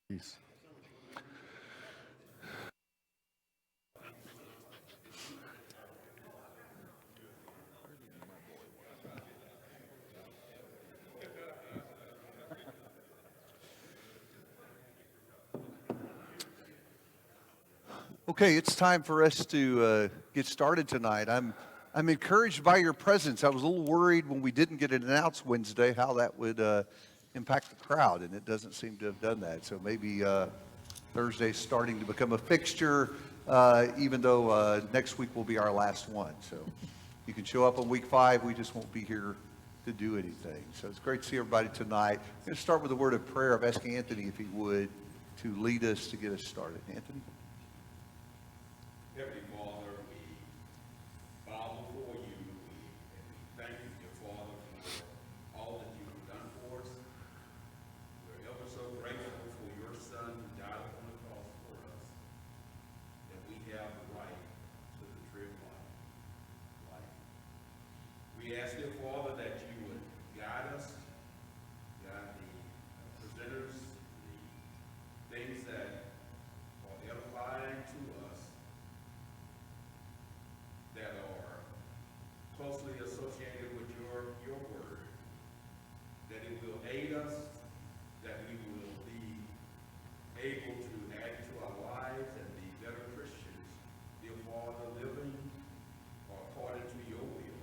Peace. Okay, it's time for us to get started tonight. I'm encouraged by your presence. I was a little worried when we didn't get it announced Wednesday how that would impact the crowd, and it doesn't seem to have done that. So maybe Thursday's starting to become a fixture, even though next week will be our last one. So you can show up on week 5. We just won't be here to do anything. So it's great to see everybody tonight. I'm going to start with a word of prayer. I'm asking Anthony if he would to lead us to get us started. Anthony? Heavenly Father, we bow before you, and we thank you, dear Father, for all that you've done for us. We're ever so grateful for your Son who died on the cross for us, that we have the right to the tree of life. We ask, dear Father, that you would guide us, guide the presenters, the things that are edifying to us, that are closely associated with your word, that it will aid us, that we will be able to add to our lives and be better Christians, dear Father, living according to your will.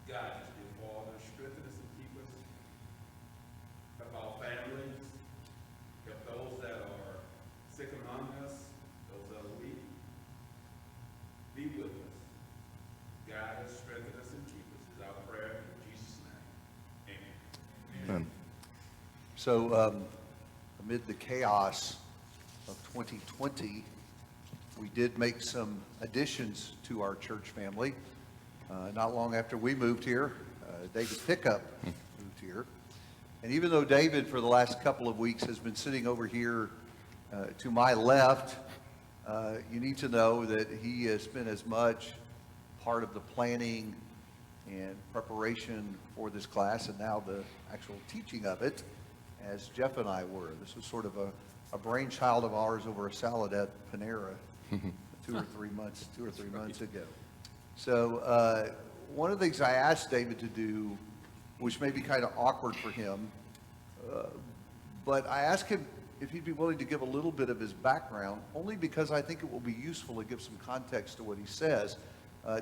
Guide us, dear Father, strengthen us and keep us. Help our families, help those that are sick among us, those that are weak. Be with us. Guide us, strengthen us, and keep us is our prayer in Jesus' name. Amen. Amen. So amid the chaos of 2020, we did make some additions to our church family. Not long after we moved here, David Pickup moved here. And even though David, for the last couple of weeks, has been sitting over here to my left, you need to know that he has been as much part of the planning and preparation for this class and now the actual teaching of it as Jeff and I were. This was sort of a brainchild of ours over a salad at Panera 2 or 3 months ago. So one of the things I asked David to do, which may be kind of awkward for him, but I asked him if he'd be willing to give a little bit of his background, only because I think it will be useful to give some context to what he says.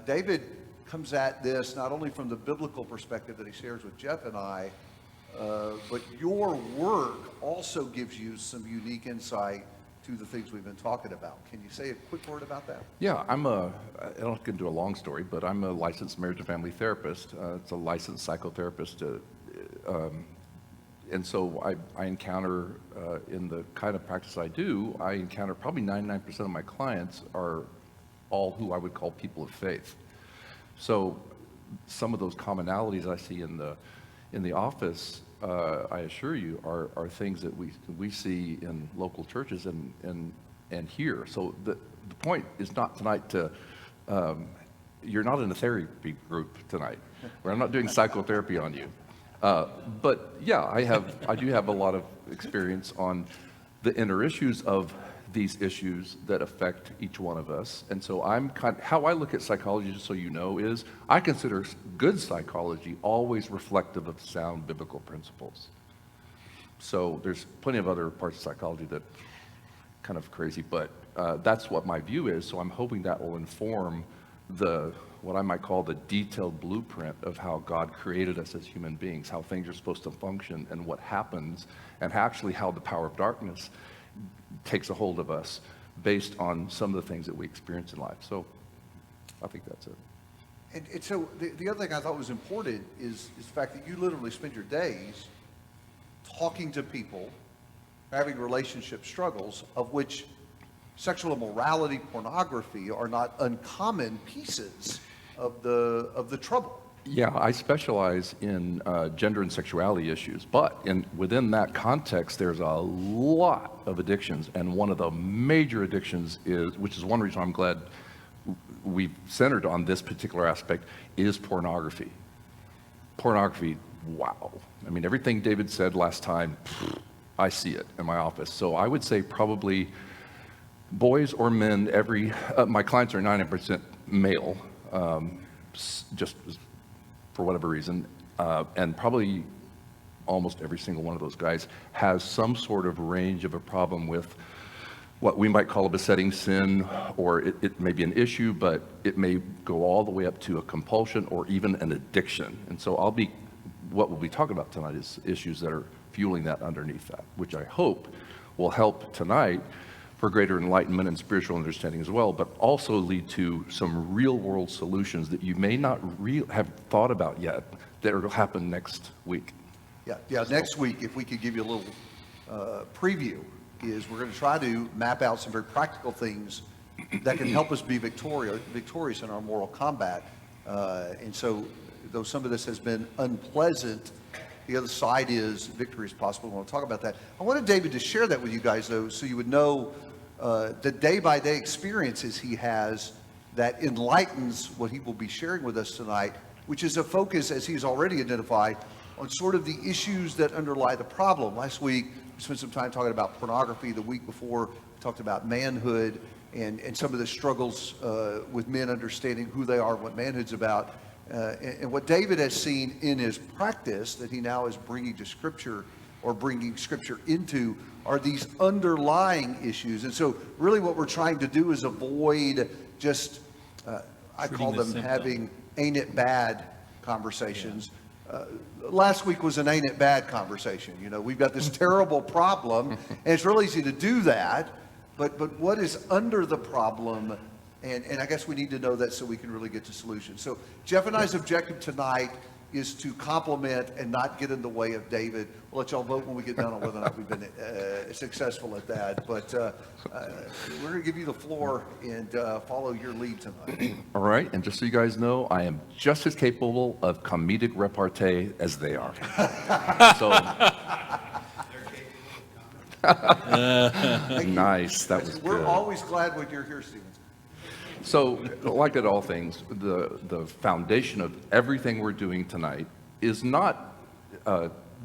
David comes at this not only from the biblical perspective that he shares with Jeff and I, but your work also gives you some unique insight to the things we've been talking about. Can you say a quick word about that? Yeah, I don't get into a long story, but I'm a licensed marriage and family therapist. It's a licensed psychotherapist. And so I encounter, in the kind of practice I do, I encounter probably 99% of my clients are all who I would call people of faith. So some of those commonalities I see in the office, I assure you, are things that we see in local churches and here. So the point is not tonight to, you're not in a therapy group tonight, where I'm not doing psychotherapy on you. But yeah, I do have a lot of experience on the inner issues of these issues that affect each one of us. And so how I look at psychology, just so you know, is I consider good psychology always reflective of sound biblical principles. So there's plenty of other parts of psychology that kind of crazy, but that's what my view is. So I'm hoping that will inform what I might call the detailed blueprint of how God created us as human beings, how things are supposed to function and what happens, and actually how the power of darkness takes a hold of us based on some of the things that we experience in life. So I think that's it. And so the other thing I thought was important is the fact that you literally spend your days talking to people, having relationship struggles, of which sexual immorality, pornography are not uncommon pieces of the trouble. Yeah, I specialize in gender and sexuality issues, but within that context, there's a lot of addictions, and one of the major addictions which is one reason I'm glad we've centered on this particular aspect, is pornography. Pornography, wow. I mean, everything David said last time, I see it in my office. So I would say probably boys or men, my clients are 90% male, just for whatever reason, and probably almost every single one of those guys has some sort of range of a problem with what we might call a besetting sin, or it may be an issue, but it may go all the way up to a compulsion or even an addiction. And so what we'll be talking about tonight is issues that are fueling that underneath that, which I hope will help tonight for greater enlightenment and spiritual understanding as well, but also lead to some real world solutions that you may not have thought about yet that will happen next week. Yeah. Next week, if we could give you a little preview, is we're going to try to map out some very practical things that can help us be victorious in our moral combat. And so, though some of this has been unpleasant, the other side is victory is possible. We want to talk about that. I wanted David to share that with you guys, though, so you would know the day-by-day experiences he has that enlightens what he will be sharing with us tonight, which is a focus, as he's already identified, on sort of the issues that underlie the problem. Last week, we spent some time talking about pornography. The week before, we talked about manhood and some of the struggles with men understanding who they are and what manhood's about. And what David has seen in his practice that he now is bringing to Scripture, or bringing Scripture into, are these underlying issues. And so really what we're trying to do is avoid just, I call them having ain't it bad conversations. Last week was an ain't it bad conversation. You know, we've got this terrible problem, and it's really easy to do that, but what is under the problem? And I guess we need to know that so we can really get to solutions. So Jeff and I's objective tonight is to complement and not get in the way of David. We'll let y'all vote when we get down on whether or not we've been successful at that. But we're going to give you the floor and follow your lead tonight. All right, and just so you guys know, I am just as capable of comedic repartee as they are. So, nice, that was We're good. always glad when you're here, Stevens. So, like at all things, the foundation of everything we're doing tonight is not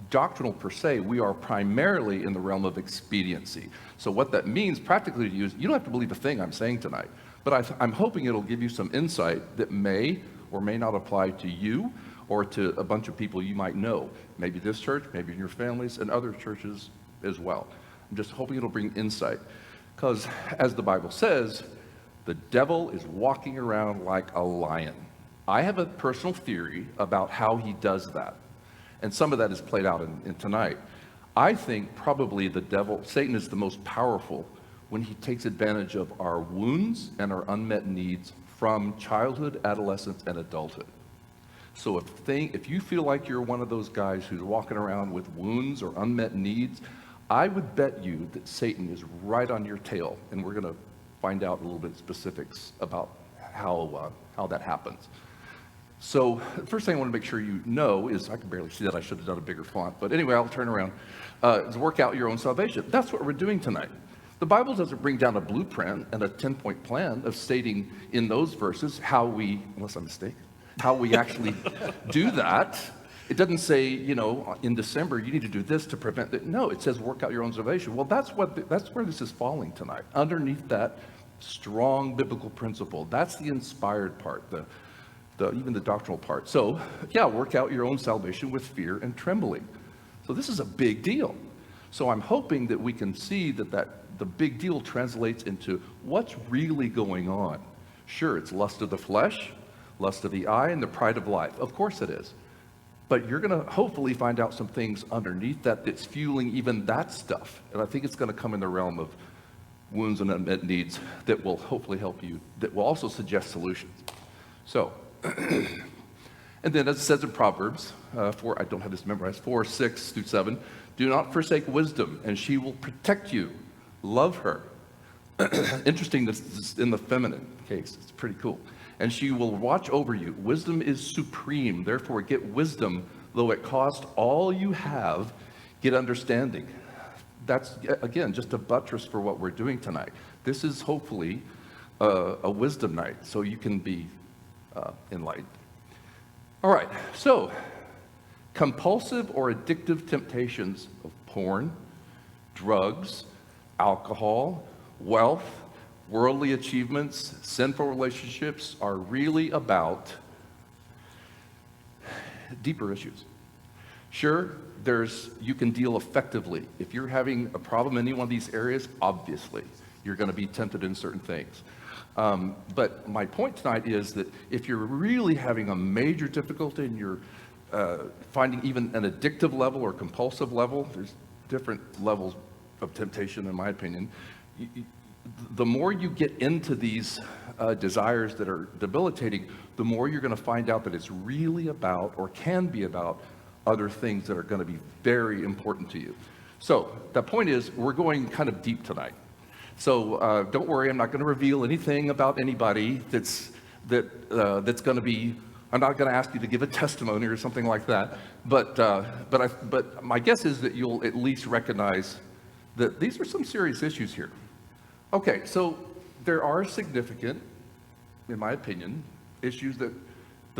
doctrinal per se. We are primarily in the realm of expediency. So what that means practically to you is you don't have to believe a thing I'm saying tonight, but I'm hoping it'll give you some insight that may or may not apply to you or to a bunch of people you might know, maybe this church, maybe in your families, and other churches as well. I'm just hoping it'll bring insight, because as the Bible says, the devil is walking around like a lion. I have a personal theory about how he does that, and some of that is played out in tonight. I think probably Satan is the most powerful when he takes advantage of our wounds and our unmet needs from childhood, adolescence, and adulthood. So if you feel like you're one of those guys who's walking around with wounds or unmet needs, I would bet you that Satan is right on your tail, and we're going to find out a little bit specifics about how that happens. So the first thing I want to make sure you know is, I can barely see that, I should have done a bigger font, but anyway, I'll turn around, is work out your own salvation. That's what we're doing tonight. The Bible doesn't bring down a blueprint and a 10-point plan of stating in those verses how we, unless I'm mistaken, how we actually do that. It doesn't say, in December, you need to do this to prevent that. No, it says work out your own salvation. Well, that's where this is falling tonight. Underneath that strong biblical principle, that's the inspired part, even the doctrinal part. So, work out your own salvation with fear and trembling. So this is a big deal. So I'm hoping that we can see that the big deal translates into what's really going on. Sure, it's lust of the flesh, lust of the eye, and the pride of life. Of course it is. But you're going to hopefully find out some things underneath that's fueling even that stuff. And I think it's going to come in the realm of wounds and unmet needs that will hopefully help you, that will also suggest solutions. So, and then as it says in Proverbs, I don't have this memorized, 4:6-7, do not forsake wisdom, and she will protect you. Love her. Interesting, this is in the feminine case. It's pretty cool. And she will watch over you. Wisdom is supreme. Therefore, get wisdom, though it cost all you have, get understanding. That's, again, just a buttress for what we're doing tonight. This is hopefully a wisdom night, so you can be enlightened. All right, so compulsive or addictive temptations of porn, drugs, alcohol, wealth, worldly achievements, sinful relationships are really about deeper issues. Sure, you can deal effectively. If you're having a problem in any one of these areas, obviously, you're going to be tempted in certain things. But my point tonight is that if you're really having a major difficulty and you're finding even an addictive level or compulsive level, there's different levels of temptation in my opinion, the more you get into these desires that are debilitating, the more you're going to find out that it's really about, or can be about, other things that are going to be very important to you. So the point is, we're going kind of deep tonight. So don't worry, I'm not going to reveal anything about anybody that's going to be. I'm not going to ask you to give a testimony or something like that. But my guess is that you'll at least recognize that these are some serious issues here. Okay, so there are significant, in my opinion, issues that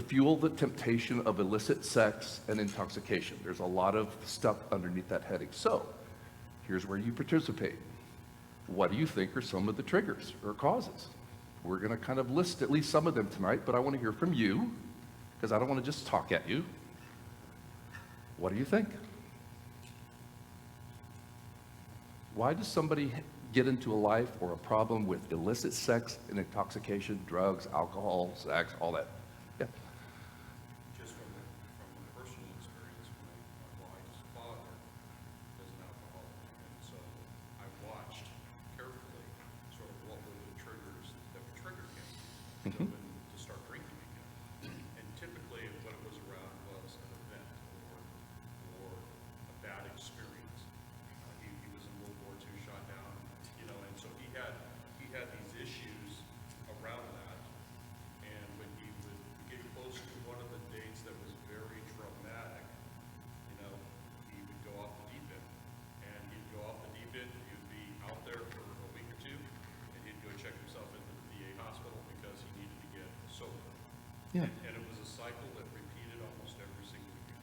fuel the temptation of illicit sex and intoxication. There's a lot of stuff underneath that heading. So here's where you participate. What do you think are some of the triggers or causes? We're going to kind of list at least some of them tonight, but I want to hear from you, because I don't want to just talk at you. What do you think? Why does somebody get into a life or a problem with illicit sex and intoxication, drugs, alcohol, sex, all that? Yeah. Just from personal experience, my wife's father is an alcoholic, and so I watched carefully sort of what were the triggers that would trigger him to start drinking again. And typically what it was around was an event or a bad experience. He was in World War II, shot down, and so he had these issues around that. And when he would get close to one of the dates that was very traumatic, he would go off the deep end. And he'd go off the deep end, he would be out there for a week or two, and he'd go check himself into the VA hospital because he needed to get sober. Yeah. And it was a cycle that repeated almost every single year.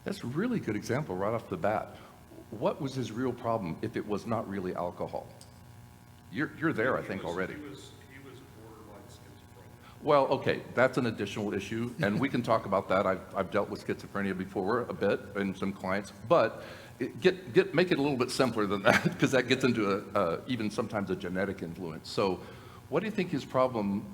That's a really good example right off the bat. What was his real problem if it was not really alcohol? You're there, I think, already. He was borderline schizophrenic. Well, okay, that's an additional issue, and we can talk about that. I've dealt with schizophrenia before a bit in some clients, but make it a little bit simpler than that, because that gets into even sometimes a genetic influence. So what do you think his problem?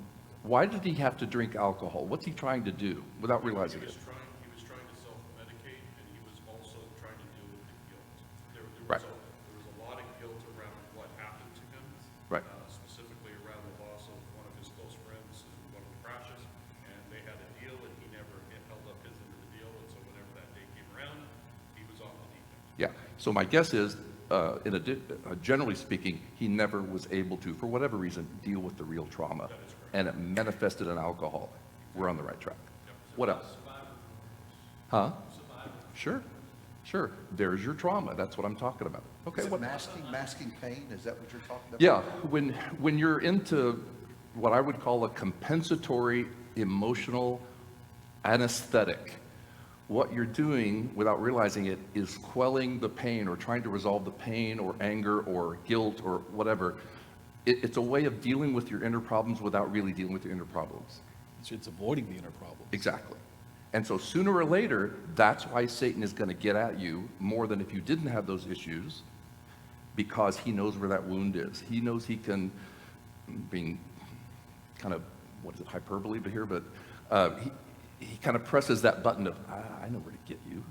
Why did he have to drink alcohol? What's he trying to do without realizing it? He was trying to self-medicate, and he was also trying to deal with the guilt. There Right. was a lot of guilt around what happened to him, Right. Specifically around the loss of one of his close friends in one of the crashes, and they had a deal, and he never held up his end of the deal, and so whenever that day came around, he was off the deep end. Yeah, so my guess is, generally speaking, he never was able to, for whatever reason, deal with the real trauma. That is correct. And it manifested in alcohol. We're on the right track. What else? Huh? Sure. There's your trauma. That's what I'm talking about. Okay. Is it What? masking pain? Is that what you're talking about? Yeah. When you're into what I would call a compensatory emotional anesthetic, what you're doing without realizing it is quelling the pain or trying to resolve the pain or anger or guilt or whatever. It's a way of dealing with your inner problems without really dealing with your inner problems. It's avoiding the inner problem. Exactly. And so sooner or later, that's why Satan is going to get at you more than if you didn't have those issues, because he knows where that wound is. He knows he can, being kind of, hyperbole here, but he kind of presses that button of, I know where to get you.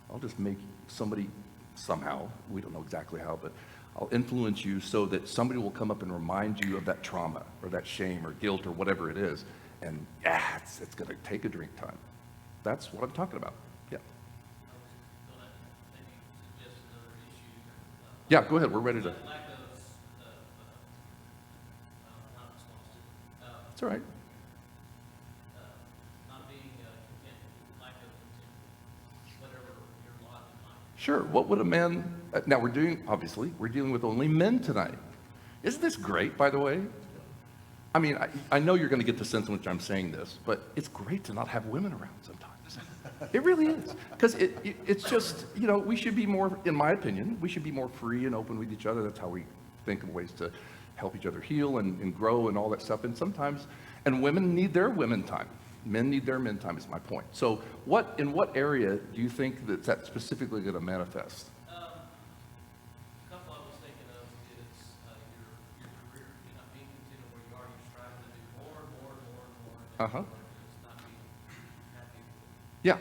I'll just make somebody somehow, we don't know exactly how, but I'll influence you so that somebody will come up and remind you of that trauma or that shame or guilt or whatever it is. And it's going to take a drink time. That's what I'm talking about. Yeah. Yeah, go ahead. We're ready to. It's all right. Sure. What would a man, now we're dealing with only men tonight. Isn't this great, by the way? I mean, I know you're going to get the sense in which I'm saying this, but it's great to not have women around sometimes. It really is. Because it's just, we should be more, in my opinion, we should be more free and open with each other. That's how we think of ways to help each other heal and grow and all that stuff. And sometimes, and women need their women time. Men need their men time is my point. So in what area do you think that's specifically going to manifest? A couple I was thinking of is your career. You're not being content where you are. You're striving to do more and more and more and more. Uh-huh. It's not being happy Yeah,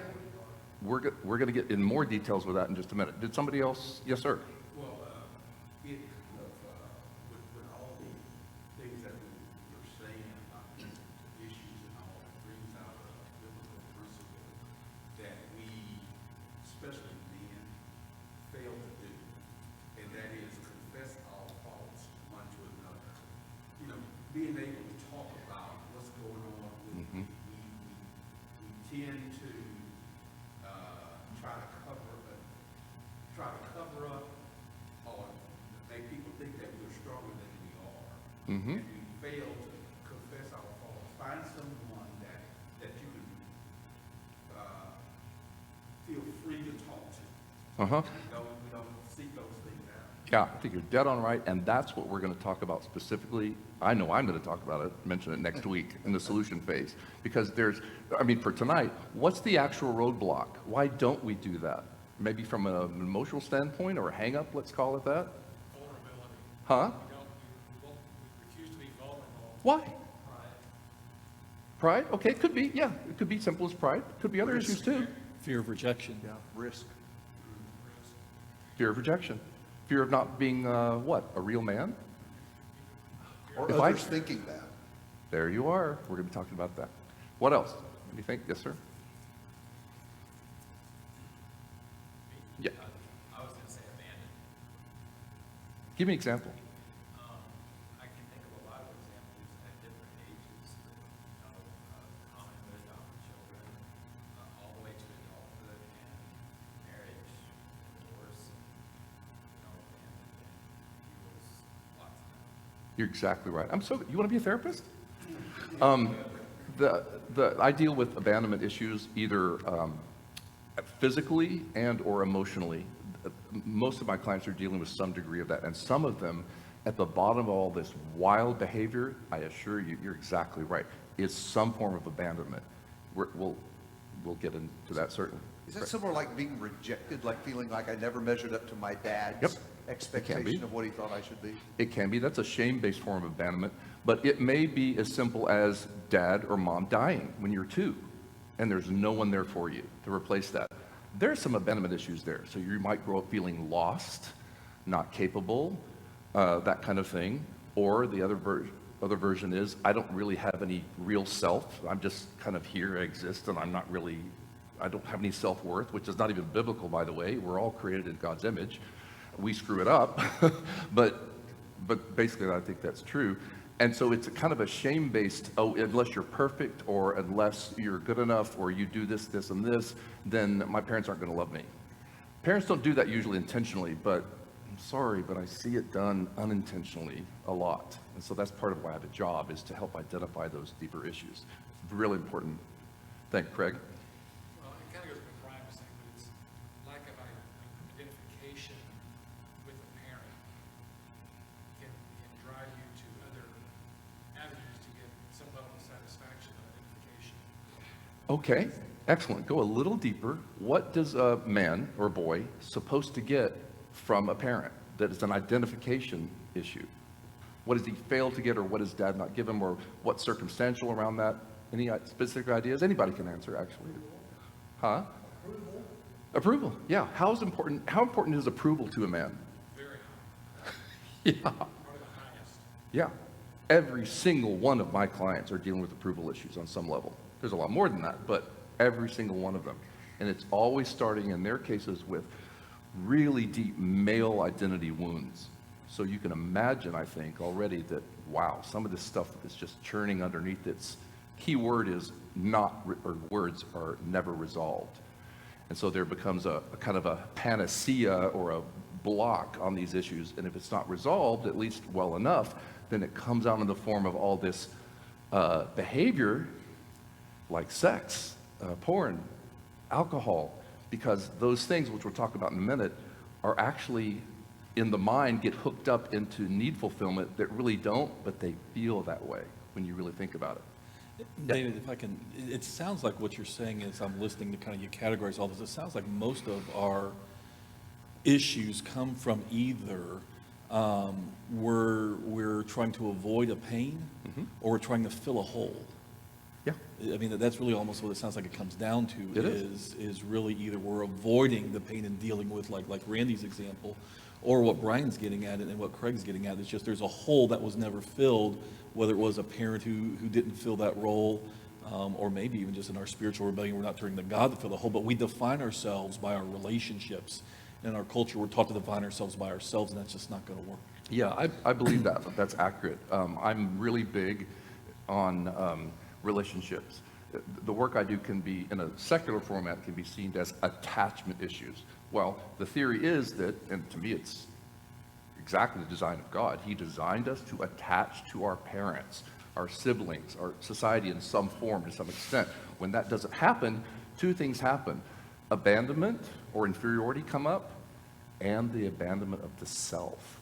where you are. we're going to get in more details with that in just a minute. Did somebody else? Yes, sir. Well, it kind of, with all the things that we're saying about the issues and all, it brings out a biblical principle that we, especially men, fail to do, and that is confess our faults one to another. Being able to talk about what's going on with me. We tend to try to cover up or make people think that we're stronger than we are. Mm-hmm. And we fail to confess our faults. Find someone that you can feel free to talk to. Uh-huh. We don't seek those things out. Yeah, I think you're dead on right, and that's what we're going to talk about specifically. I know I'm going to talk about it, mention it next week in the solution phase, because for tonight, what's the actual roadblock? Why don't we do that? Maybe from an emotional standpoint or a hang-up, let's call it that? Vulnerability. Huh? We refuse to be vulnerable. Why? Pride. Pride? Okay, could be, yeah. It could be simple as pride. Could be other issues too. Fear of rejection. Yeah, risk. Fear of rejection. Fear of not being, a real man? Or If I- others thinking that. There you are. We're going to be talking about that. What else? What do you think? Yes, sir? Yeah. I was going to say abandonment. Give me an example. I can think of a lot of examples at different ages, common with children, all the way to adulthood and marriage, divorce, and fuels lots of that. You're exactly right. You want to be a therapist? I deal with abandonment issues either physically and or emotionally. Most of my clients are dealing with some degree of that, and some of them, at the bottom of all this wild behavior, I assure you, you're exactly right. It's some form of abandonment. We'll get into that certainly. Is that similar like being rejected, like feeling like I never measured up to my dad's Yep. expectation of what he thought I should be? It can be. That's a shame-based form of abandonment. But it may be as simple as dad or mom dying when you're 2, and there's no one there for you to replace that. There's some abandonment issues there. So you might grow up feeling lost, not capable, that kind of thing. Or the other version is, I don't really have any real self. I'm just kind of here, I exist, and I don't have any self-worth, which is not even biblical, by the way. We're all created in God's image. We screw it up, but basically I think that's true. And so it's kind of a shame-based, unless you're perfect or unless you're good enough or you do this, this, and this, then my parents aren't going to love me. Parents don't do that usually intentionally, but I'm sorry, but I see it done unintentionally a lot. And so that's part of why I have a job, is to help identify those deeper issues. Really important thing. Craig? Well, it kind of goes with what Brian was saying, but it's lack of identification with the parent can drive you to other avenues to get some level of satisfaction of identification. Okay, excellent. Go a little deeper. What does a man or boy supposed to get from a parent that is an identification issue? What does he fail to get, or what does dad not give him, or what's circumstantial around that? Any specific ideas? Anybody can answer, actually. Huh? Approval, yeah. How important is approval to a man? Very high, Yeah. probably the highest. Yeah. Every single one of my clients are dealing with approval issues on some level. There's a lot more than that, but every single one of them. And it's always starting in their cases with really deep male identity wounds. So you can imagine, I think, already that, wow, some of this stuff is just churning underneath. Its key word is words are never resolved. And so there becomes a kind of a panacea or a block on these issues. And if it's not resolved, at least well enough, then it comes out in the form of all this behavior like sex, porn, alcohol, because those things, which we'll talk about in a minute, are actually in the mind get hooked up into need fulfillment that really don't, but they feel that way when you really think about it. David, if I can, it sounds like what you're saying is, I'm listening to kind of you categorize all this, it sounds like most of our issues come from either we're trying to avoid a pain, or we're trying to fill a hole. Yeah. I mean, that's really almost what it sounds like it comes down to. It is really either we're avoiding the pain and dealing with, like Randy's example, or what Brian's getting at and what Craig's getting at. It's just there's a hole that was never filled, whether it was a parent who didn't fill that role, or maybe even just in our spiritual rebellion, we're not turning to God to fill the hole, but we define ourselves by our relationships. In our culture, we're taught to define ourselves by ourselves, and that's just not going to work. Yeah, I believe that. That's accurate. I'm really big on relationships. The work I do can be, in a secular format, can be seen as attachment issues. Well, the theory is that, and to me it's exactly the design of God. He designed us to attach to our parents, our siblings, our society in some form, to some extent. When that doesn't happen, two things happen. Abandonment or inferiority come up, and the abandonment of the self.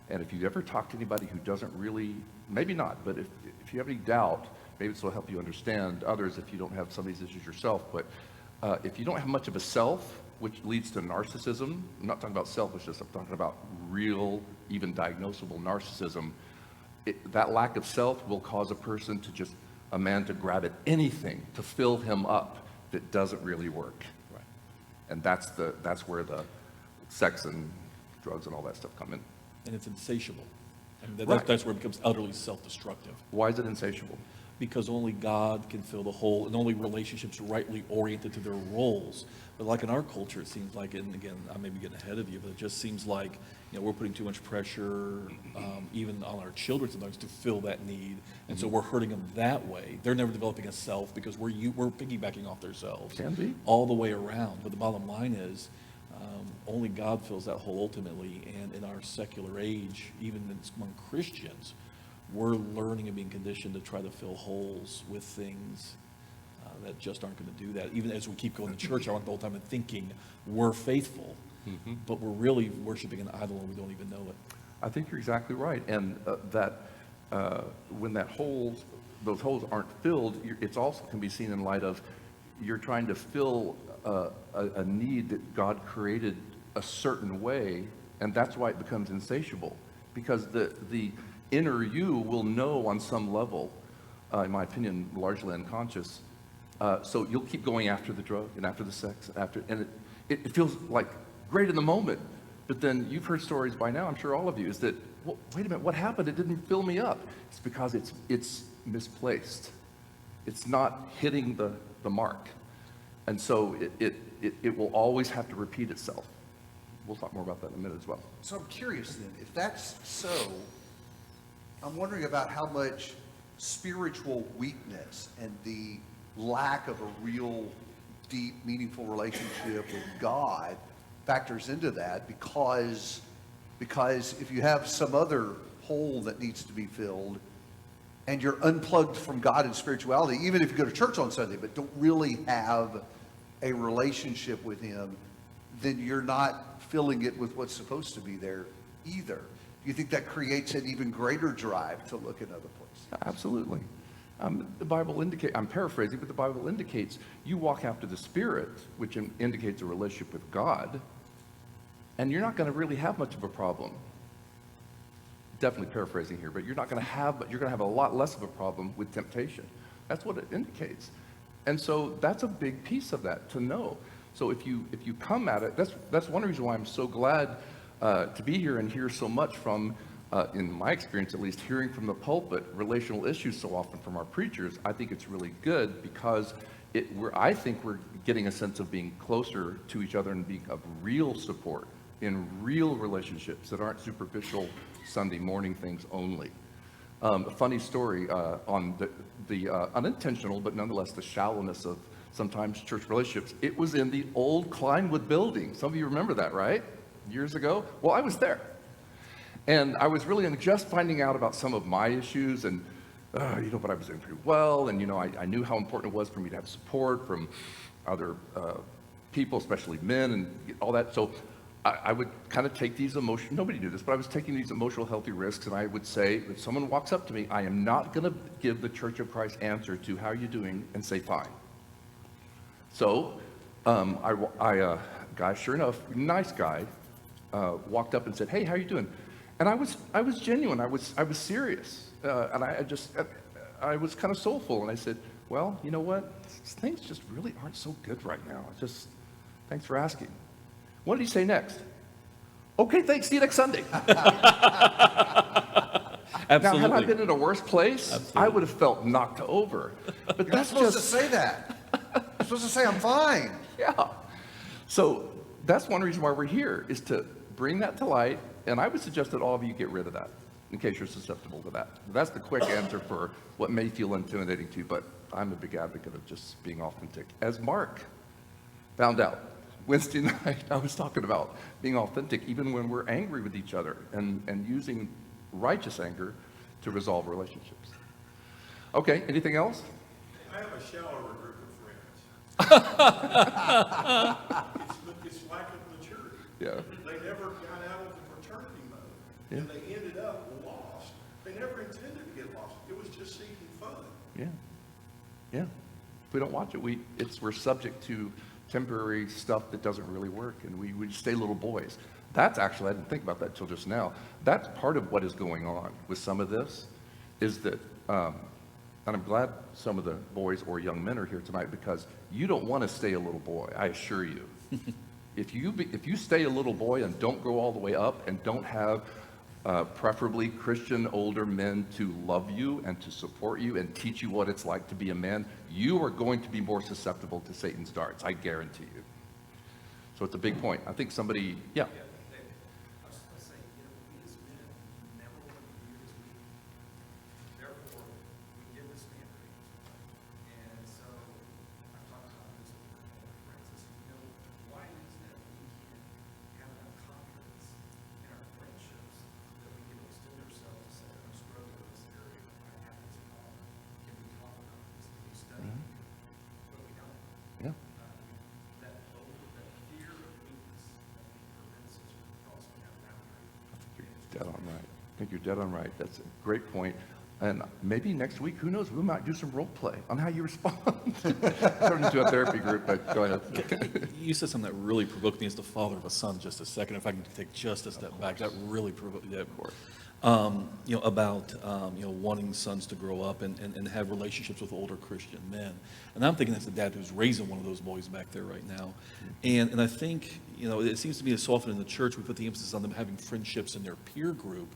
And if you ever talk to anybody who doesn't really, maybe not, but if you have any doubt, maybe this will help you understand others if you don't have some of these issues yourself, but if you don't have much of a self, which leads to narcissism, I'm not talking about selfishness, I'm talking about real, even diagnosable narcissism, that lack of self will cause a man to grab at anything to fill him up that doesn't really work. Right. And that's where the sex and drugs and all that stuff come in. And it's insatiable. I mean, Right. that's where it becomes utterly self-destructive. Why is it insatiable? Because only God can fill the hole, and only relationships rightly oriented to their roles. But like in our culture, it seems like, and again, I may be getting ahead of you, but it just seems like, we're putting too much pressure, even on our children sometimes, to fill that need. And so we're hurting them that way. They're never developing a self because we're piggybacking off themselves. Can be. All the way around. But the bottom line is, only God fills that hole ultimately. And in our secular age, even among Christians, we're learning and being conditioned to try to fill holes with things that just aren't going to do that. Even as we keep going to church, I want the whole time and thinking we're faithful, but we're really worshiping an idol and we don't even know it. I think you're exactly right. And when those holes aren't filled, it's also can be seen in light of you're trying to fill a need that God created a certain way, and that's why it becomes insatiable. Because the inner you will know on some level, in my opinion, largely unconscious. So you'll keep going after the drug and after the sex, and it feels like great in the moment. But then you've heard stories by now, I'm sure all of you, is that, well, wait a minute, what happened? It didn't fill me up. It's because it's misplaced. It's not hitting the mark. And so it will always have to repeat itself. We'll talk more about that in a minute as well. So I'm curious then, if that's so, I'm wondering about how much spiritual weakness and the lack of a real deep, meaningful relationship with God factors into that, because if you have some other hole that needs to be filled and you're unplugged from God and spirituality, even if you go to church on Sunday but don't really have a relationship with Him, then you're not filling it with what's supposed to be there either. Do you think that creates an even greater drive to look in other places? Absolutely. The Bible indicates, I'm paraphrasing, but the Bible indicates you walk after the Spirit, which indicates a relationship with God, and you're not going to really have much of a problem. Definitely paraphrasing here, but you're going to have a lot less of a problem with temptation. That's what it indicates. And so that's a big piece of that to know. So if you come at it, that's one reason why I'm so glad to be here and hear so much from, in my experience at least, hearing from the pulpit relational issues so often from our preachers. I think it's really good because I think we're getting a sense of being closer to each other and being of real support in real relationships that aren't superficial Sunday morning things only. A funny story on the unintentional, but nonetheless the shallowness of sometimes church relationships. It was in the old Kleinwood building. Some of you remember that, right? Years ago? Well, I was there. And I was really just finding out about some of my issues, and but I was doing pretty well, and I knew how important it was for me to have support from other people, especially men and all that. So I would kind of take these emotional, nobody knew this, but I was taking these emotional healthy risks, and I would say, if someone walks up to me, I am not going to give the Church of Christ answer to how are you doing and say fine. So guy, sure enough, nice guy, walked up and said, hey, how are you doing? And I was genuine, I was serious, and I was kind of soulful, and I said, well, you know what, things just really aren't so good right now. Thanks for asking. What did he say next? Okay, thanks, see you next Sunday. Absolutely. Now, had I been in a worse place, I would have felt knocked over. But You're not that's supposed just, to say that. You're supposed to say, I'm fine. yeah. So that's one reason why we're here, is to bring that to light. And I would suggest that all of you get rid of that, in case you're susceptible to that. That's the quick answer for what may feel intimidating to you, but I'm a big advocate of just being authentic. As Mark found out Wednesday night, I was talking about being authentic even when we're angry with each other, and using righteous anger to resolve relationships. Okay, anything else? I have a shallower group of friends. It's lack of maturity. Yeah. They never got out of the fraternity mode, Yeah. and they ended up lost. They never intended to get lost. It was just seeking fun. Yeah. Yeah. If we don't watch it, we're subject to temporary stuff that doesn't really work, and we just stay little boys. That's actually, I didn't think about that till just now. That's part of what is going on with some of this, is that, and I'm glad some of the boys or young men are here tonight, because you don't want to stay a little boy, I assure you. If you stay a little boy and don't grow all the way up, and don't have preferably Christian older men to love you and to support you and teach you what it's like to be a man, you are going to be more susceptible to Satan's darts, I guarantee you. So it's a big point. I think somebody, yeah. I was just gonna say, we as men never want to be as weak. Therefore, we give this man dreams. And so, I've talked about this with friends. I said, why is that we can't have enough confidence in our friendships that we can extend ourselves to say, I'm struggling in this area, I have this problem. Can we talk about this? Can we study? But we don't. Yeah. That fear of weakness, I think, prevents us from crossing that boundary. You're dead on right. I think you're dead on right. That's a great point. And maybe next week, who knows, we might do some role play on how you respond. Turn into a therapy group, but go ahead. You said something that really provoked me as the father of a son just a second. If I can take just a step back, that really provoked me. About wanting sons to grow up and have relationships with older Christian men. And I'm thinking that's the dad who's raising one of those boys back there right now. And I think, it seems to me that so often in the church we put the emphasis on them having friendships in their peer group,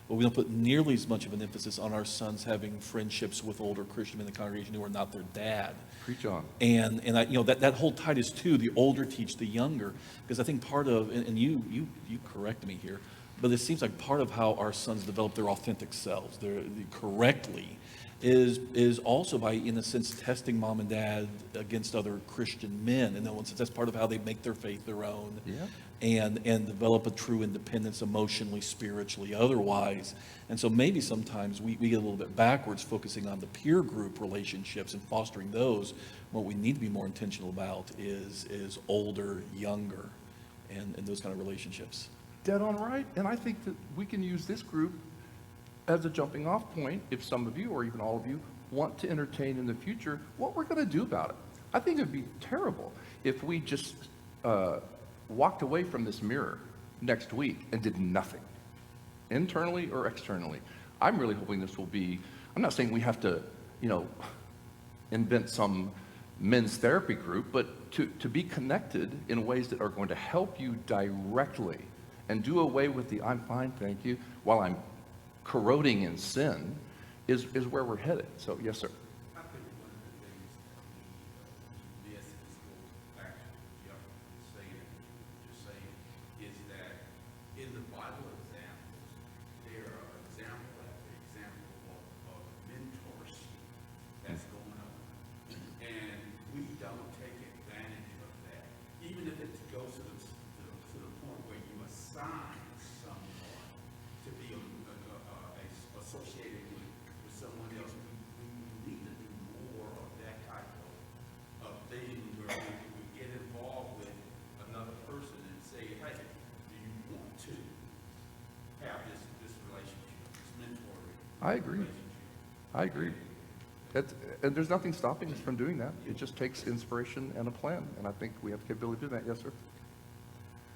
but we don't put nearly as much of an emphasis on our sons having friendships with older Christian men in the congregation who are not their dad. Preach on. And that whole Titus 2, the older teach the younger, because I think part of, and you correct me here, but it seems like part of how our sons develop their authentic selves, correctly, is also by, in a sense, testing mom and dad against other Christian men. And in one sense, that's part of how they make their faith their own. Yeah. And develop a true independence emotionally, spiritually, otherwise. And so maybe sometimes we get a little bit backwards focusing on the peer group relationships and fostering those. What we need to be more intentional about is older, younger, and those kind of relationships. Dead on right. And I think that we can use this group as a jumping off point, if some of you or even all of you want to entertain in the future what we're going to do about it. I think it would be terrible if we just walked away from this mirror next week and did nothing, internally or externally. I'm really hoping this will be, I'm not saying we have to, invent some men's therapy group, but to be connected in ways that are going to help you directly and do away with the I'm fine, thank you, while I'm corroding in sin is where we're headed. So, yes, sir. I think one of the things that we miss, this goes back to what Jeff was saying, is that in the Bible examples, there are example after example of mentorship that's going on. And we don't take advantage of that. Even if it goes to the point where you assign someone to be associated with someone else, we need I agree. I agree. And there's nothing stopping us from doing that. It just takes inspiration and a plan, and I think we have the capability to do that. Yes, sir?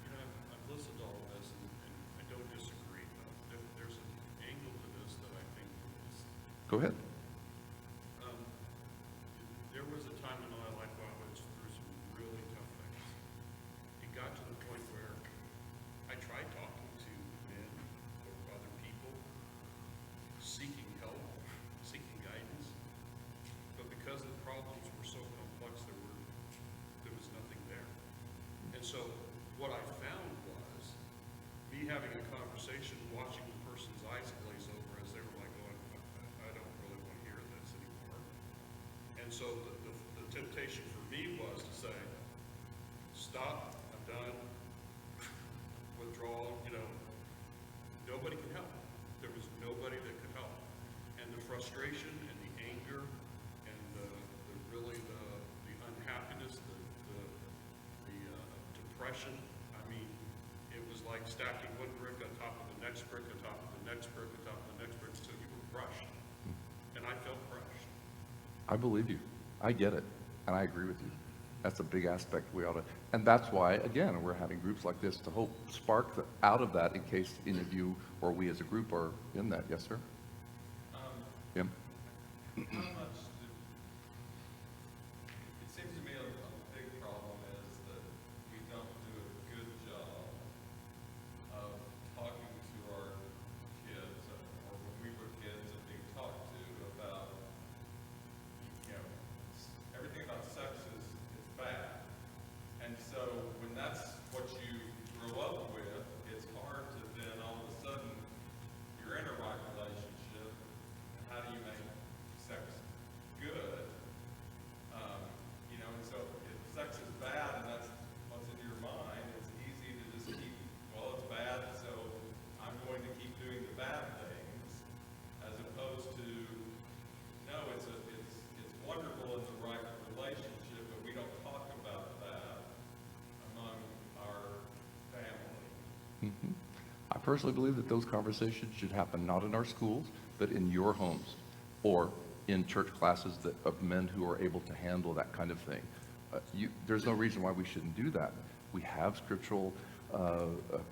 I've listened to all of this, and I don't disagree. There's an angle to this that I think is, Go ahead. there was a time in my life when I went through some really tough things. It got to the point where I tried talking to men or other people, seeking help, seeking guidance, but because the problems were so complex, there was nothing there. And so what I found was me having a conversation, watching the person's eyes glaze over as they were like going, I don't really want to hear this anymore. And so the temptation for me was to say, stop, I'm done, withdraw, nobody can help. There was nobody that could help. And the frustration and the anger and the unhappiness, the depression, I mean, it was like stacking one brick on top of the next brick, on top of the next brick, on top of the next brick, until you were crushed. And I felt crushed. I believe you. I get it, and I agree with you. That's a big aspect we ought to, and that's why, again, we're having groups like this to help spark out of that in case any of you or we as a group are in that. Yes, sir? Jim? How much it seems to me a big problem is that we don't do a good job of talking to our kids, or when we were kids and being talked to about, everything about sex is bad. And so when that's what you grow up with, it's hard to then all of a sudden, you're in a right relationship, and how do you make sex good? And so if sex is bad and that's what's in your mind, it's easy to just keep, well, it's bad, so I'm going to keep doing the bad things, as opposed to, no, it's wonderful in the right relationship, but we don't talk about that among our family. I personally believe that those conversations should happen not in our schools, but in your homes or in church classes of men who are able to handle that kind of thing. There's no reason why we shouldn't do that. We have scriptural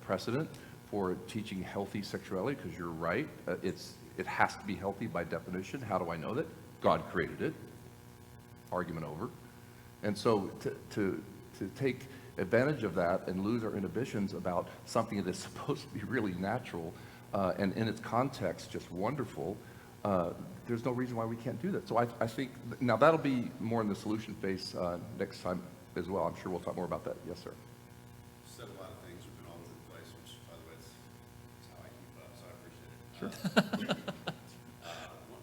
precedent for teaching healthy sexuality, because you're right. It has to be healthy by definition. How do I know that? God created it. Argument over. And so to take advantage of that and lose our inhibitions about something that is supposed to be really natural and in its context just wonderful, there's no reason why we can't do that. So I think, now that'll be more in the solution phase next time as well. I'm sure we'll talk more about that. Yes, sir. Said a lot of things. We've been all over the place, which, by the way, it's how I keep up, so I appreciate it. Sure.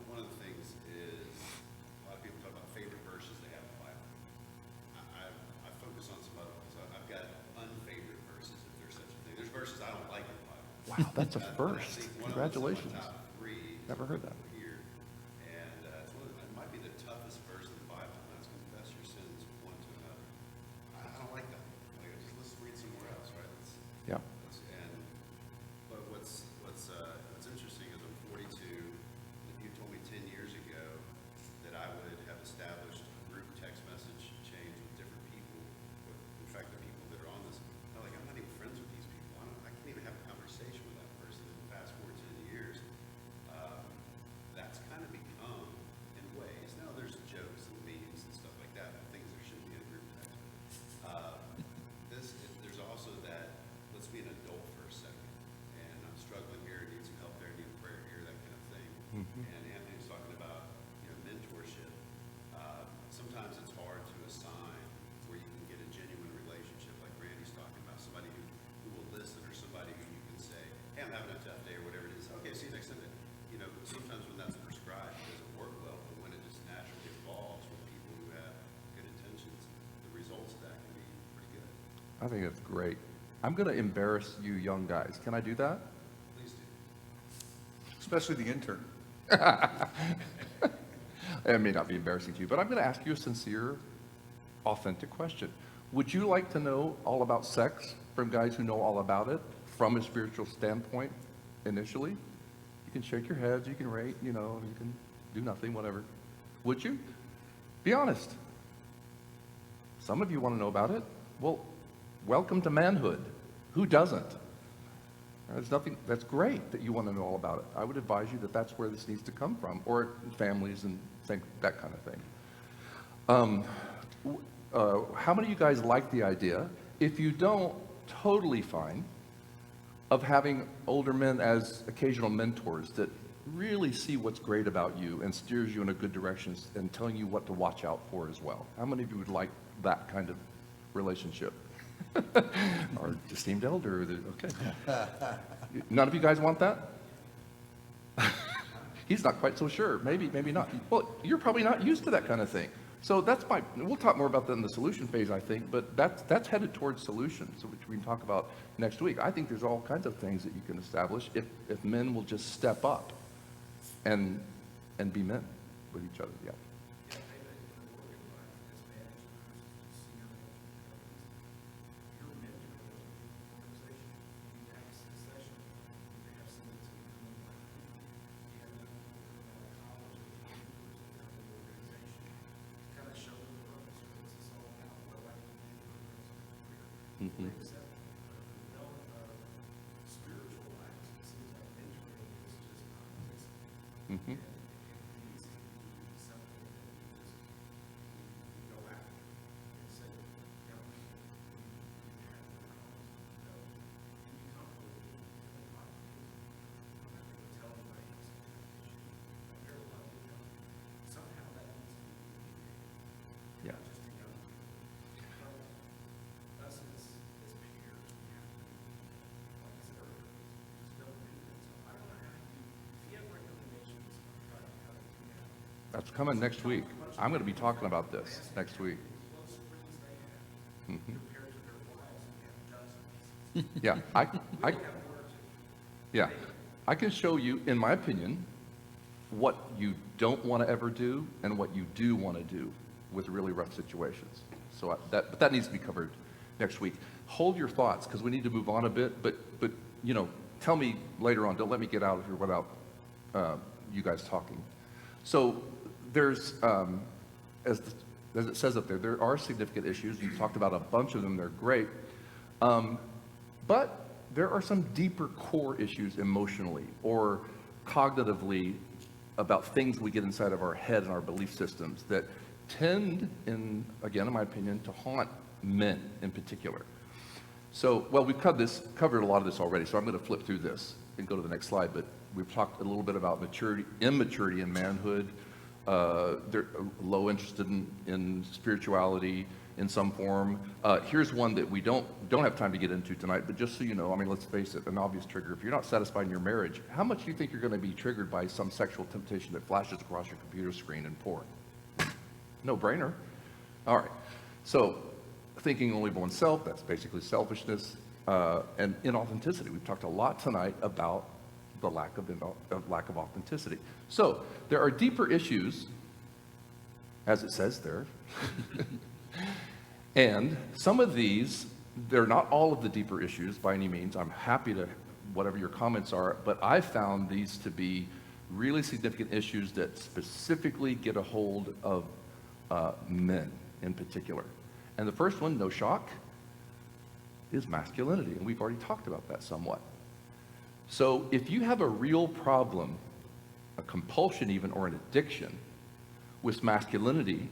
One of the things is, a lot of people talk about favorite verses they have in the Bible. I focus on some other ones. I've got unfavorite verses, if there's such a thing. There's verses I don't like in the Bible. Wow, that's a I first. think one of them's in my Congratulations. top 3 Never heard that. here. And it's it might be the toughest verse in the Bible, and that's confess your sins one to another. I don't like that. Like, let's read somewhere else, right? Yeah. But what's interesting is I'm 42. If you told me 10 years ago that I would have established a group text message chain with different people, in fact, the people that are on this, I'm like, I'm not even friends with these people. I can't even have a conversation with that person. And fast forward 10 years, that's kind of become, in ways, now there's jokes and memes and stuff like that, things there should be in group text. There's also that, let's be an adult for a second, and I'm struggling here, need some help there, need a prayer here, that kind of thing. And Anthony's talking about, mentorship. Sometimes it's hard to assign where you can get a genuine relationship, like Randy's talking about, somebody who will listen, or somebody who you can say, hey, I'm having a tough day, or whatever it is. Okay, see you next Sunday. Sometimes when that's prescribed, it doesn't work well, but when it just naturally evolves with people who have good intentions, the results of that can be pretty good. I think that's great. I'm going to embarrass you young guys. Can I do that? Please do. Especially the intern. It may not be embarrassing to you, but I'm going to ask you a sincere, authentic question. Would you like to know all about sex from guys who know all about it from a spiritual standpoint initially? You can shake your heads, you can rate, you can do nothing, whatever. Would you? Be honest. Some of you want to know about it. Well, welcome to manhood. Who doesn't? There's nothing, that's great that you want to know all about it. I would advise you that that's where this needs to come from, or families and that kind of thing. How many of you guys like the idea? If you don't, totally fine, of having older men as occasional mentors that really see what's great about you and steers you in a good direction and telling you what to watch out for as well. How many of you would like that kind of relationship? Our esteemed elder, okay. None of you guys want that? He's not quite so sure. Maybe, maybe not. Well, you're probably not used to that kind of thing. So we'll talk more about that in the solution phase, I think, but that's headed towards solutions, which we can talk about next week. I think there's all kinds of things that you can establish if men will just step up and be men with each other, yeah. Mm-hmm. Mm-hmm. Yeah. That's coming next week. I'm going to be talking about this next week. Mm-hmm. Yeah, yeah, I can show you, in my opinion, what you don't want to ever do and what you do want to do with really rough situations. So but that needs to be covered next week. Hold your thoughts because we need to move on a bit. But tell me later on. Don't let me get out of here without you guys talking. So there's, as it says up there are significant issues. You talked about a bunch of them. They're great. But there are some deeper core issues emotionally or cognitively about things we get inside of our head and our belief systems that tend, in my opinion, to haunt men in particular. So, well, we've covered a lot of this already, so I'm going to flip through this and go to the next slide. But we've talked a little bit about immaturity in manhood. They're low interested in spirituality in some form. Here's one that we don't have time to get into tonight, but just so you know, let's face it, an obvious trigger. If you're not satisfied in your marriage, how much do you think you're going to be triggered by some sexual temptation that flashes across your computer screen and porn? No brainer. All right. So thinking only of oneself, that's basically selfishness, and inauthenticity. We've talked a lot tonight about the lack of authenticity. So there are deeper issues, as it says there. And some of these, they're not all of the deeper issues by any means. I'm happy to, whatever your comments are, but I found these to be really significant issues that specifically get a hold of men in particular. And the first one, no shock, is masculinity. And we've already talked about that somewhat. So if you have a real problem, a compulsion even, or an addiction with masculinity,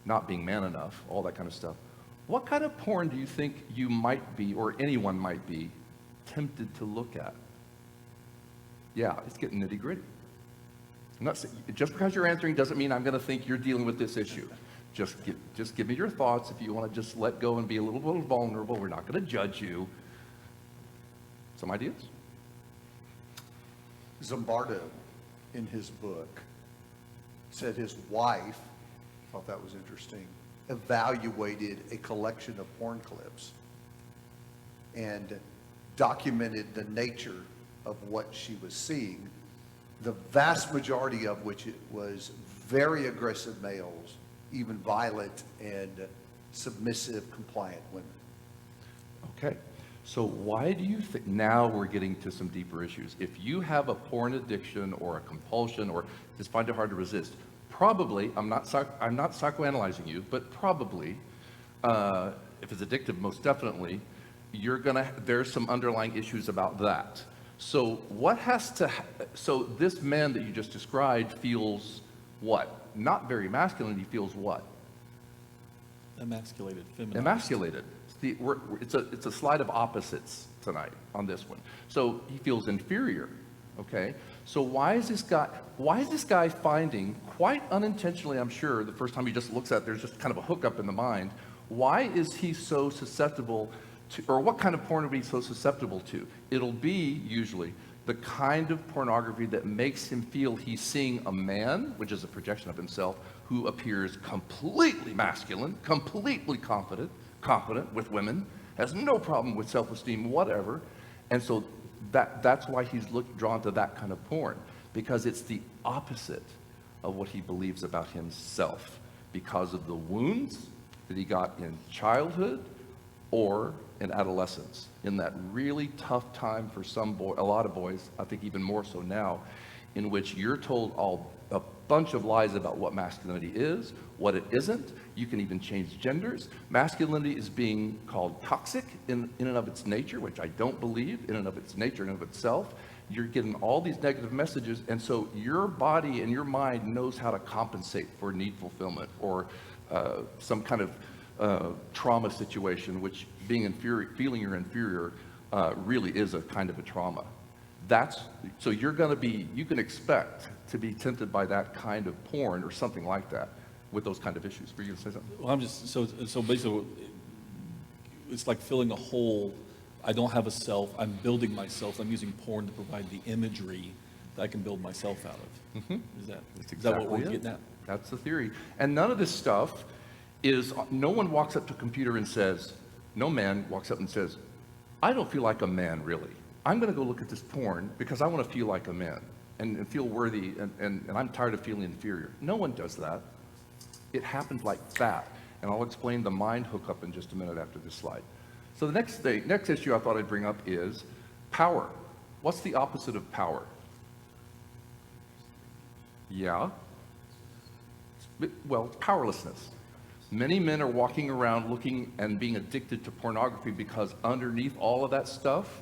not being man enough, all that kind of stuff, what kind of porn do you think you might be, or anyone might be, tempted to look at? Yeah, it's getting nitty gritty. I'm not saying, just because you're answering doesn't mean I'm going to think you're dealing with this issue. Just give me your thoughts. If you want to just let go and be a little vulnerable, we're not going to judge you. Some ideas? Zimbardo, in his book, said his wife, I thought that was interesting, evaluated a collection of porn clips and documented the nature of what she was seeing, the vast majority of which it was very aggressive males, even violent and submissive, compliant women. Okay. So why do you think, now we're getting to some deeper issues. If you have a porn addiction or a compulsion or just find it hard to resist, probably, I'm not psychoanalyzing you, but probably, if it's addictive, most definitely, there's some underlying issues about that. So so this man that you just described feels what? Not very masculine, he feels what? Emasculated, feminized. Emasculated. It's a slide of opposites tonight on this one. So he feels inferior, okay? So why is this guy finding, quite unintentionally, I'm sure, the first time he just looks at it, there's just kind of a hookup in the mind. Why is he so susceptible to, or what kind of porn would he be so susceptible to? It'll be, usually, the kind of pornography that makes him feel he's seeing a man, which is a projection of himself, who appears completely masculine, completely confident with women, has no problem with self-esteem, whatever. And so that's why he's drawn to that kind of porn, because it's the opposite of what he believes about himself, because of the wounds that he got in childhood or in adolescence, in that really tough time for a lot of boys, I think even more so now, in which you're told a bunch of lies about what masculinity is, what it isn't. You can even change genders. Masculinity is being called toxic in and of its nature, which I don't believe in and of its nature, in and of itself. You're getting all these negative messages, and so your body and your mind knows how to compensate for need fulfillment or some kind of trauma situation, which feeling you're inferior really is a kind of a trauma. So you can expect to be tempted by that kind of porn or something like that with those kind of issues. Were you going to say something? Well, so basically, it's like filling a hole. I don't have a self. I'm building myself. I'm using porn to provide the imagery that I can build myself out of. Mm-hmm. Is that Exactly what we're it. getting at? That's the theory. And none of this stuff no one walks up to a computer and says, no man walks up and says, I don't feel like a man, really. I'm going to go look at this porn because I want to feel like a man and feel worthy, and I'm tired of feeling inferior. No one does that. It happens like that. And I'll explain the mind hookup in just a minute after this slide. So the next issue I thought I'd bring up is power. What's the opposite of power? Yeah. Well, powerlessness. Many men are walking around looking and being addicted to pornography because underneath all of that stuff,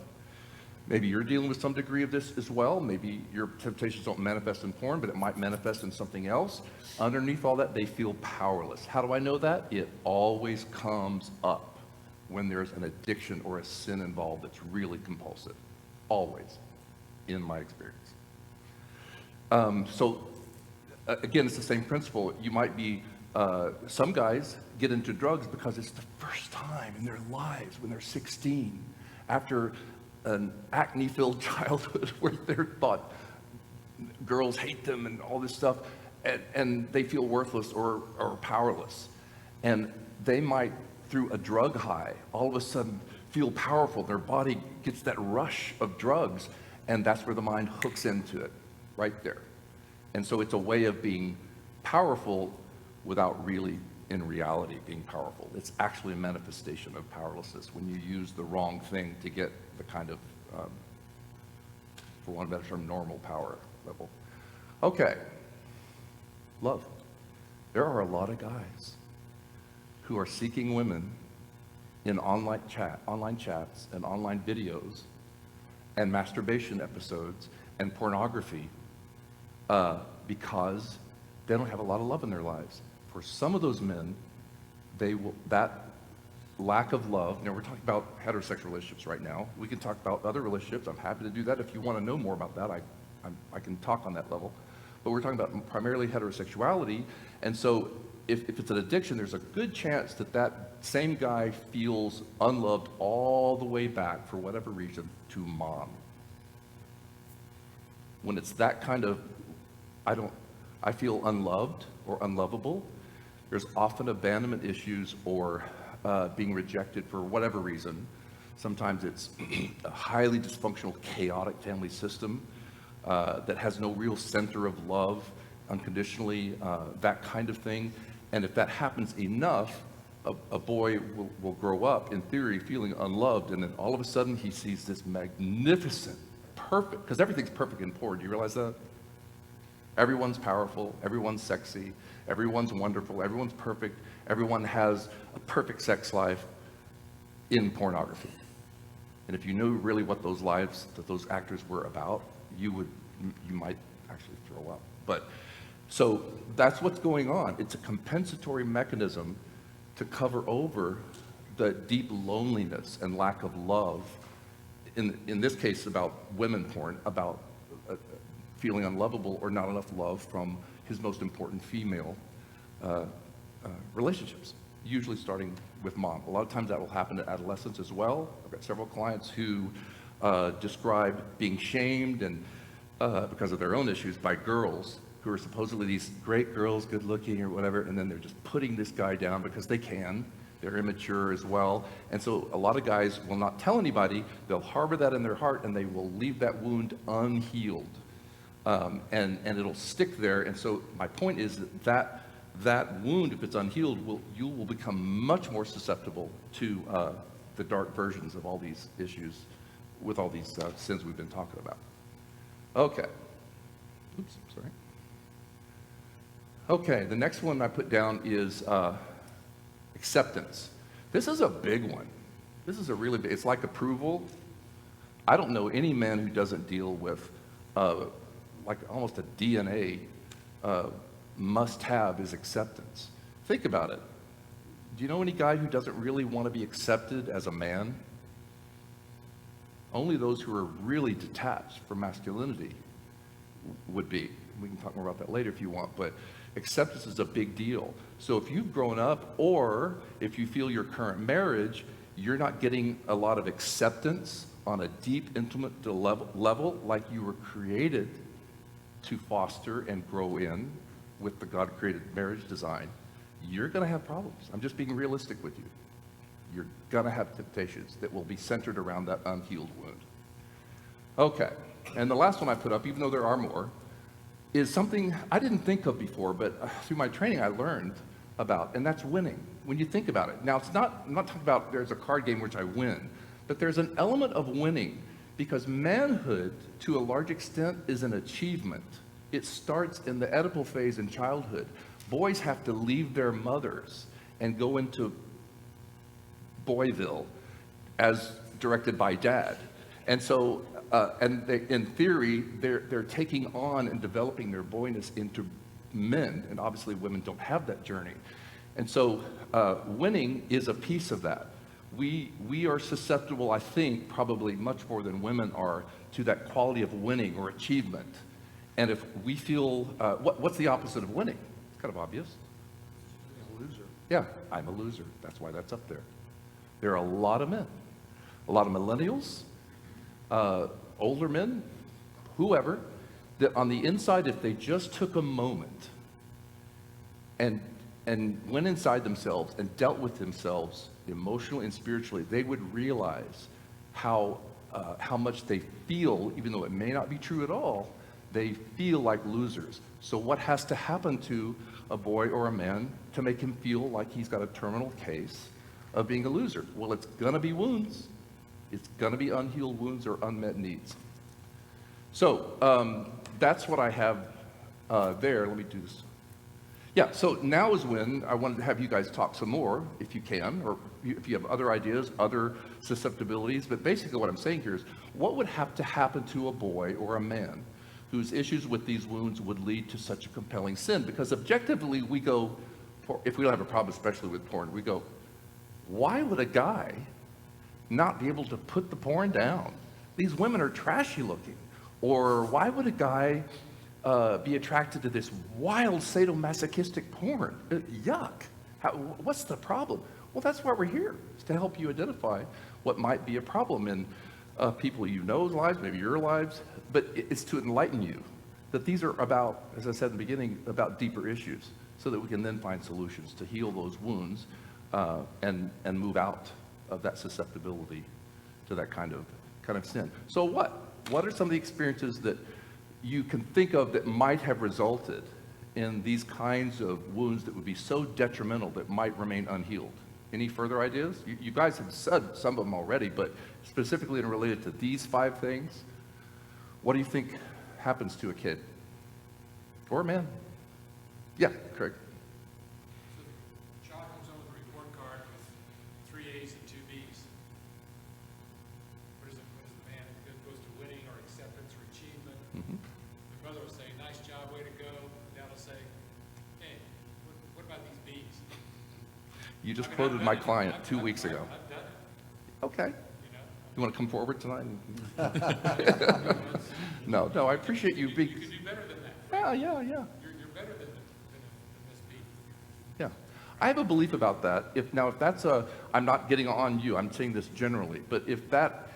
maybe you're dealing with some degree of this as well. Maybe your temptations don't manifest in porn, but it might manifest in something else. Underneath all that, they feel powerless. How do I know that? It always comes up when there's an addiction or a sin involved that's really compulsive. Always, in my experience. Again, it's the same principle. You might be, some guys get into drugs because it's the first time in their lives when they're 16, after an acne-filled childhood where they're thought girls hate them and all this stuff, and they feel worthless or powerless. And they might, through a drug high, all of a sudden feel powerful. Their body gets that rush of drugs, and that's where the mind hooks into it, right there. And so it's a way of being powerful without really, in reality, being powerful. It's actually a manifestation of powerlessness when you use the wrong thing to get the kind of, for want of a better term, normal power level. Okay. Love. There are a lot of guys who are seeking women in online chats and online videos and masturbation episodes and pornography because they don't have a lot of love in their lives. For some of those men, that lack of love, we're talking about heterosexual relationships right now. We can talk about other relationships. I'm happy to do that. If you want to know more about that, I can talk on that level. But we're talking about primarily heterosexuality. And so if it's an addiction, there's a good chance that same guy feels unloved all the way back, for whatever reason, to mom. When it's that kind of, I feel unloved or unlovable, there's often abandonment issues or being rejected for whatever reason. Sometimes it's a highly dysfunctional, chaotic family system that has no real center of love unconditionally, that kind of thing. And if that happens enough, a boy will grow up, in theory, feeling unloved, and then all of a sudden he sees this magnificent, perfect, because everything's perfect in porn. Do you realize that? Everyone's powerful, everyone's sexy, everyone's wonderful, everyone's perfect, everyone has a perfect sex life in pornography. And if you knew really what those lives that those actors were about, you might actually throw up. But so that's what's going on. It's a compensatory mechanism to cover over the deep loneliness and lack of love, in this case about women porn, about feeling unlovable or not enough love from his most important female relationships, usually starting with mom. A lot of times that will happen to adolescents as well. I've got several clients who describe being shamed and because of their own issues by girls who are supposedly these great girls, good looking or whatever, and then they're just putting this guy down because they can. They're immature as well. And so a lot of guys will not tell anybody. They'll harbor that in their heart and they will leave that wound unhealed. And it'll stick there. And so my point is that wound, if it's unhealed, you will become much more susceptible to the dark versions of all these issues with all these sins we've been talking about. Okay. Oops, sorry. Okay, the next one I put down is acceptance. This is a big one. This is a really big, it's like approval. I don't know any man who doesn't deal with like almost a DNA must-have is acceptance. Think about it. Do you know any guy who doesn't really want to be accepted as a man? Only those who are really detached from masculinity would be. We can talk more about that later if you want, but acceptance is a big deal. So if you've grown up, or if you feel your current marriage, you're not getting a lot of acceptance on a deep, intimate level like you were created to foster and grow in with the God-created marriage design, you're going to have problems. I'm just being realistic with you. You're going to have temptations that will be centered around that unhealed wound. Okay, and the last one I put up, even though there are more, is something I didn't think of before, but through my training I learned about, and that's winning. When you think about it. Now, I'm not talking about there's a card game which I win, but there's an element of winning, because manhood, to a large extent, is an achievement. It starts in the Oedipal phase in childhood. Boys have to leave their mothers and go into Boyville as directed by dad. And so, in theory, they're taking on and developing their boyness into men, and obviously women don't have that journey. And so winning is a piece of that. We are susceptible, I think, probably much more than women are, to that quality of winning or achievement. And if we feel, what's the opposite of winning? It's kind of obvious. A loser. Yeah, I'm a loser. That's why that's up there. There are a lot of men, a lot of millennials, older men, whoever, that on the inside, if they just took a moment and went inside themselves and dealt with themselves emotionally and spiritually, they would realize how much they feel, even though it may not be true at all, they feel like losers. So what has to happen to a boy or a man to make him feel like he's got a terminal case of being a loser? Well, it's gonna be wounds. It's gonna be unhealed wounds or unmet needs. So that's what I have there. Let me do this. Yeah, so now is when I wanted to have you guys talk some more, if you can, or if you have other ideas, other susceptibilities. But basically what I'm saying here is, what would have to happen to a boy or a man whose issues with these wounds would lead to such a compelling sin? Because objectively, we go, if we don't have a problem, especially with porn, we go, why would a guy not be able to put the porn down? These women are trashy looking. Or why would a guy be attracted to this wild sadomasochistic porn? Yuck. What's the problem? Well, that's why we're here, is to help you identify what might be a problem in people you know's lives, maybe your lives, but it's to enlighten you that these are about, as I said in the beginning, about deeper issues, so that we can then find solutions to heal those wounds and move out of that susceptibility to that kind of sin. So what are some of the experiences that you can think of that might have resulted in these kinds of wounds that would be so detrimental that might remain unhealed? Any further ideas? You guys have said some of them already, but specifically in related to these 5 things, what do you think happens to a kid? Or a man? Yeah, Craig. So, child comes home with a report card with 3 A's and 2 B's. What is it, what is the man, it goes to winning or acceptance or achievement. Mhm. The brother will say, nice job, way to go. The dad will say, hey, what about these B's? You just I mean, quoted I've my done it. client I've- 2 I've- weeks ago. I've done it, Okay. you know? You want to come forward tonight? No, I appreciate you You being, can do better than that. yeah. You're better than this B. Yeah. I have a belief about that. If that's I'm not getting on you, I'm saying this generally, but if that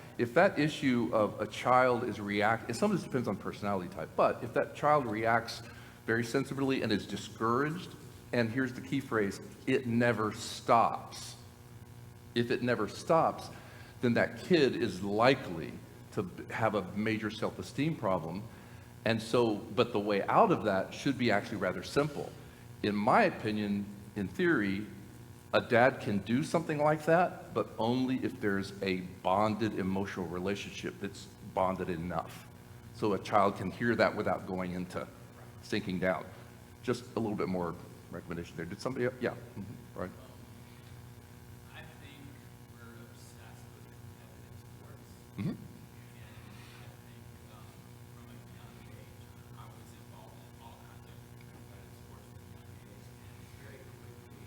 issue of a child is and some of this depends on personality type, but if that child reacts very sensitively and is discouraged, and here's the key phrase, it never stops. If it never stops, then that kid is likely to have a major self-esteem problem. And so, but the way out of that should be actually rather simple. In my opinion, in theory, a dad can do something like that, but only if there's a bonded emotional relationship that's bonded enough. So a child can hear that without going into sinking down. Just a little bit more recommendation there. Did somebody, yeah, right. I think we're obsessed with competitive sports. Mhm. And I think from a young age, I was involved in all kinds of competitive sports from a young age. And very quickly,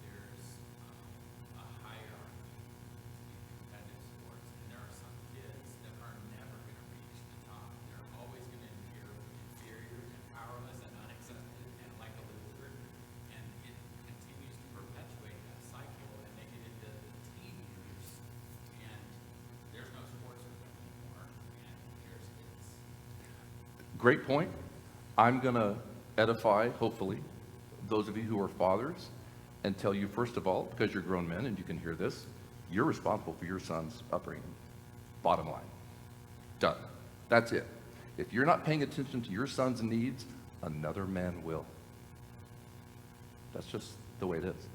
there's a hierarchy in competitive sports. And there are some kids that are never going to reach the top. They're always going to appear inferior and powerless and unaccepted and like a loser. And it continues to perpetuate that cycle, and they get into the teen years, and there's no sports for them anymore, and it's Great point. I'm going to edify, hopefully, those of you who are fathers and tell you, first of all, because you're grown men and you can hear this, you're responsible for your son's upbringing. Bottom line. Done. That's it. If you're not paying attention to your son's needs, another man will. That's just the way it is.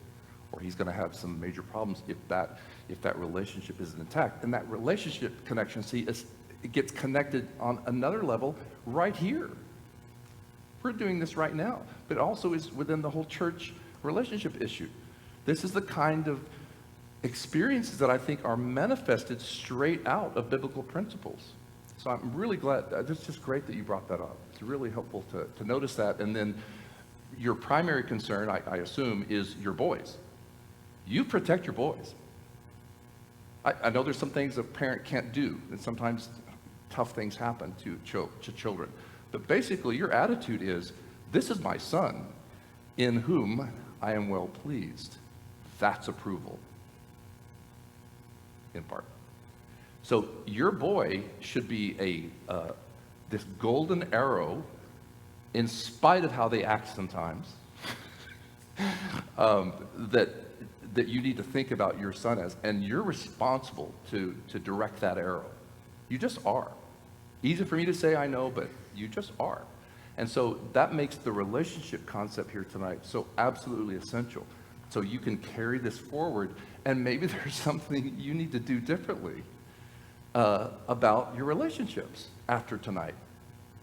Or he's going to have some major problems if that relationship isn't intact. And that relationship connection, it gets connected on another level right here. We're doing this right now, but also is within the whole church relationship issue. This is the kind of experiences that I think are manifested straight out of biblical principles. So I'm really glad, it's just great that you brought that up. It's really helpful to notice that. And then your primary concern, I assume, is your boys. You protect your boys. I know there's some things a parent can't do, and sometimes tough things happen to children. But basically, your attitude is, this is my son in whom I am well pleased. That's approval, in part. So your boy should be this golden arrow, in spite of how they act sometimes, that you need to think about your son as, and you're responsible to direct that arrow. You just are. Easy for me to say, I know, but you just are. And so that makes the relationship concept here tonight so absolutely essential. So you can carry this forward, and maybe there's something you need to do differently about your relationships after tonight.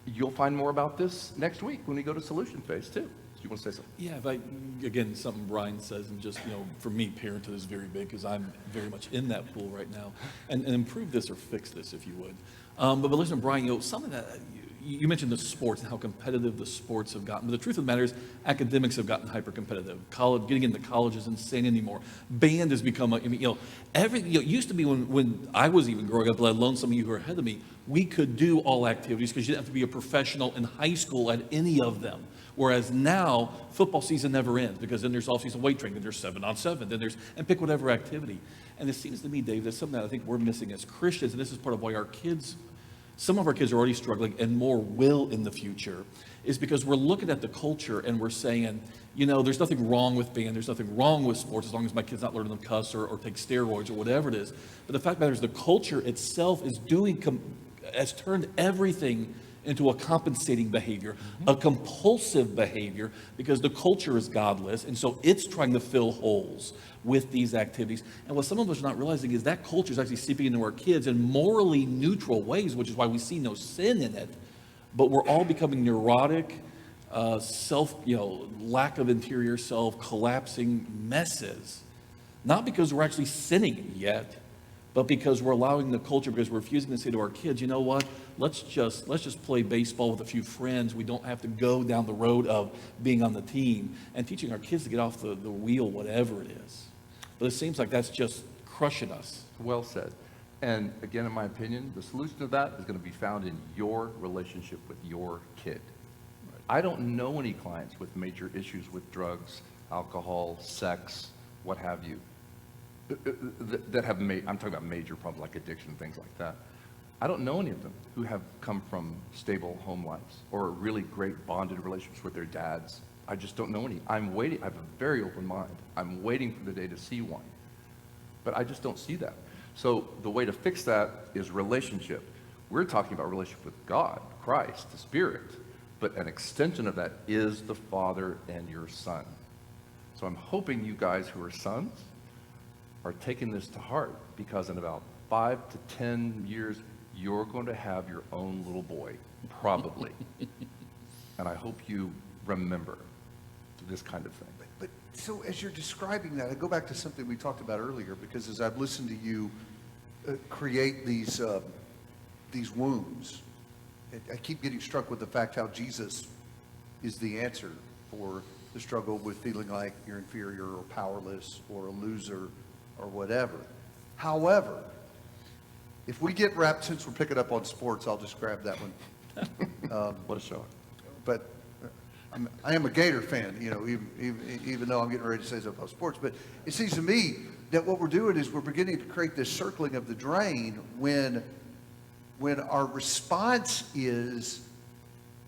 You'll find more about this next week when we go to solution phase 2. Do you want to say something? Yeah, again, something Brian says, and just, for me, parenthood is very big because I'm very much in that pool right now. And improve this or fix this, if you would. But listen, Brian, something that you mentioned the sports and how competitive the sports have gotten. But the truth of the matter is, academics have gotten hyper competitive. Getting into college is insane anymore. Band has become it used to be when I was even growing up, let alone some of you who are ahead of me, we could do all activities because you didn't have to be a professional in high school at any of them. Whereas now, football season never ends because then there's off-season weight training, then there's 7-on-7, and pick whatever activity. And it seems to me, Dave, that's something that I think we're missing as Christians, and this is part of why some of our kids are already struggling and more will in the future, is because we're looking at the culture and we're saying, there's nothing wrong with band, there's nothing wrong with sports as long as my kid's not learning to cuss or take steroids or whatever it is. But the fact of the matter is the culture itself has turned everything into a compensating behavior, a compulsive behavior, because the culture is godless, and so it's trying to fill holes with these activities. And what some of us are not realizing is that culture is actually seeping into our kids in morally neutral ways, which is why we see no sin in it. But we're all becoming neurotic, lack of interior self, collapsing messes. Not because we're actually sinning yet, but because we're allowing the culture, because we're refusing to say to our kids, you know what, let's just play baseball with a few friends. We don't have to go down the road of being on the team, and teaching our kids to get off the wheel, whatever it is. But it seems like that's just crushing us. Well said. And again, in my opinion, the solution to that is going to be found in your relationship with your kid. I don't know any clients with major issues with drugs, alcohol, sex, what have you, that have I'm talking about major problems like addiction, things like that. I don't know any of them who have come from stable home lives or really great bonded relationships with their dads. I just don't know any. I'm waiting. I have a very open mind. I'm waiting for the day to see one. But I just don't see that. So the way to fix that is relationship. We're talking about relationship with God, Christ, the Spirit. But an extension of that is the Father and your Son. So I'm hoping you guys who are sons are taking this to heart, because in about 5 to 10 years, you're going to have your own little boy, probably. And I hope you remember this kind of thing. But so as you're describing that, I go back to something we talked about earlier, because as I've listened to you create these wounds, I keep getting struck with the fact how Jesus is the answer for the struggle with feeling like you're inferior or powerless or a loser or whatever. However, if we get wrapped, since we're picking up on sports, I'll just grab that one. What a shock. But I am a Gator fan, even though I'm getting ready to say something about sports. But it seems to me that what we're doing is we're beginning to create this circling of the drain when our response is,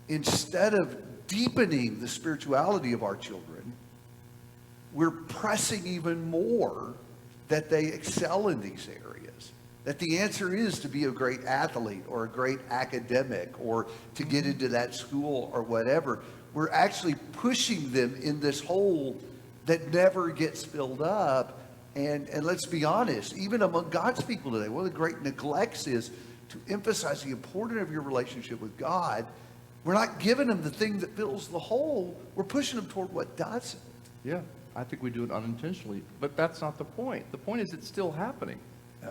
instead of deepening the spirituality of our children, we're pressing even more that they excel in these areas. That the answer is to be a great athlete or a great academic or to get into that school or whatever. We're actually pushing them in this hole that never gets filled up. And let's be honest, even among God's people today, one of the great neglects is to emphasize the importance of your relationship with God. We're not giving them the thing that fills the hole. We're pushing them toward what doesn't. Yeah, I think we do it unintentionally, but that's not the point. The point is it's still happening.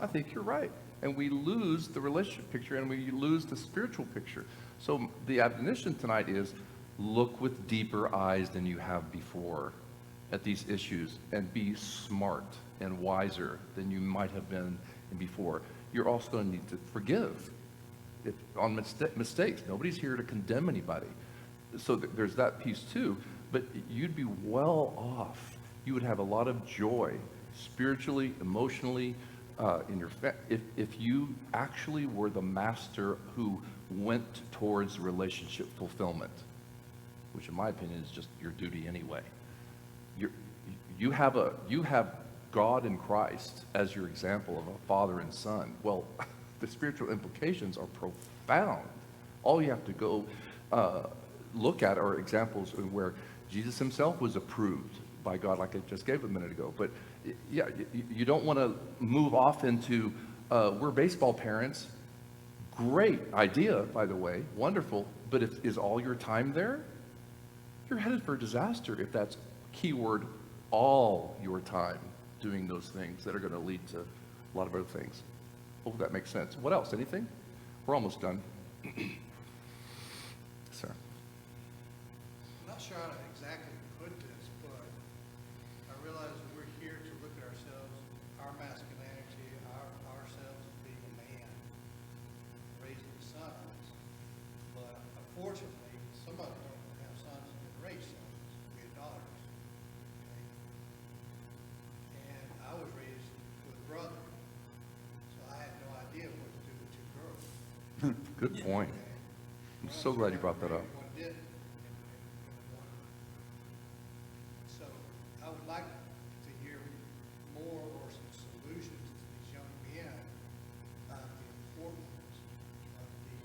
I think you're right. And we lose the relationship picture and we lose the spiritual picture. So the admonition tonight is look with deeper eyes than you have before at these issues and be smart and wiser than you might have been before. You're also going to need to forgive on mistakes. Nobody's here to condemn anybody. So there's that piece too. But you'd be well off. You would have a lot of joy spiritually, emotionally, in your if you actually were the master who went towards relationship fulfillment, which in my opinion is just your duty anyway. You have God and Christ as your example of a father and son. Well, the spiritual implications are profound. All you have to go look at are examples where Jesus himself was approved by God, like I just gave a minute ago. But yeah, you don't want to move off into, we're baseball parents. Great idea, by the way, wonderful. But is all your time there? You're headed for disaster if that's keyword all your time doing those things that are going to lead to a lot of other things. Hope that makes sense. What else? Anything? We're almost done. Sir. I'm not sure how to exactly put this, but I realize that we're here to look at ourselves, our masculinity, ourselves as being a man, raising sons. But unfortunately, some of us don't have sons and raise sons. We have daughters. Okay? And I was raised with a brother, so I had no idea what to do with two girls. Good point. I'm so glad you brought that up. Everyone did. So I would like to hear more or some solutions to these young men about the importance of the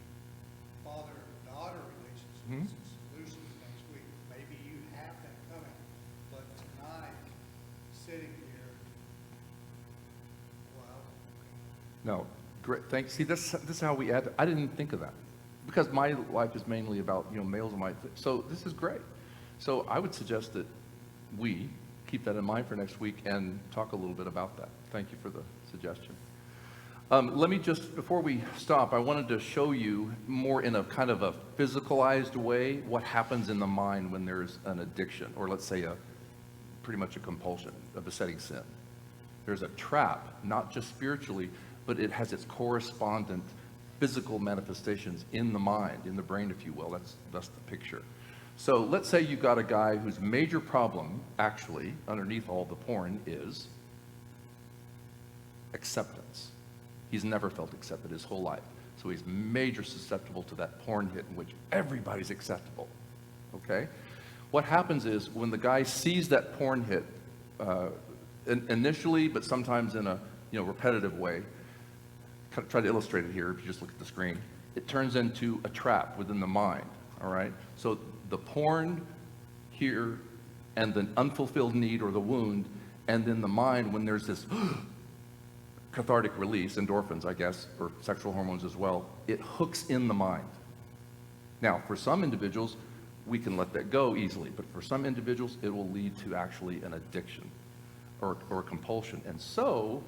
father-daughter No, great, thanks. See, this is how we add, I didn't even think of that. Because my life is mainly about, males and so this is great. So I would suggest that we keep that in mind for next week and talk a little bit about that. Thank you for the suggestion. Let me just, before we stop, I wanted to show you more in a kind of a physicalized way what happens in the mind when there's an addiction, or let's say pretty much a compulsion, a besetting sin. There's a trap, not just spiritually, but it has its correspondent physical manifestations in the mind, in the brain, if you will. That's the picture. So let's say you've got a guy whose major problem, actually, underneath all the porn, is acceptance. He's never felt accepted his whole life. So he's major susceptible to that porn hit in which everybody's acceptable, okay? What happens is when the guy sees that porn hit, initially, but sometimes in a repetitive way, try to illustrate it here if you just look at the screen, it turns into a trap within the mind, all right? So the porn here, and the unfulfilled need or the wound, and then the mind when there's this cathartic release, endorphins, I guess, or sexual hormones as well, it hooks in the mind. Now, for some individuals, we can let that go easily, but for some individuals, it will lead to actually an addiction or a compulsion. And so,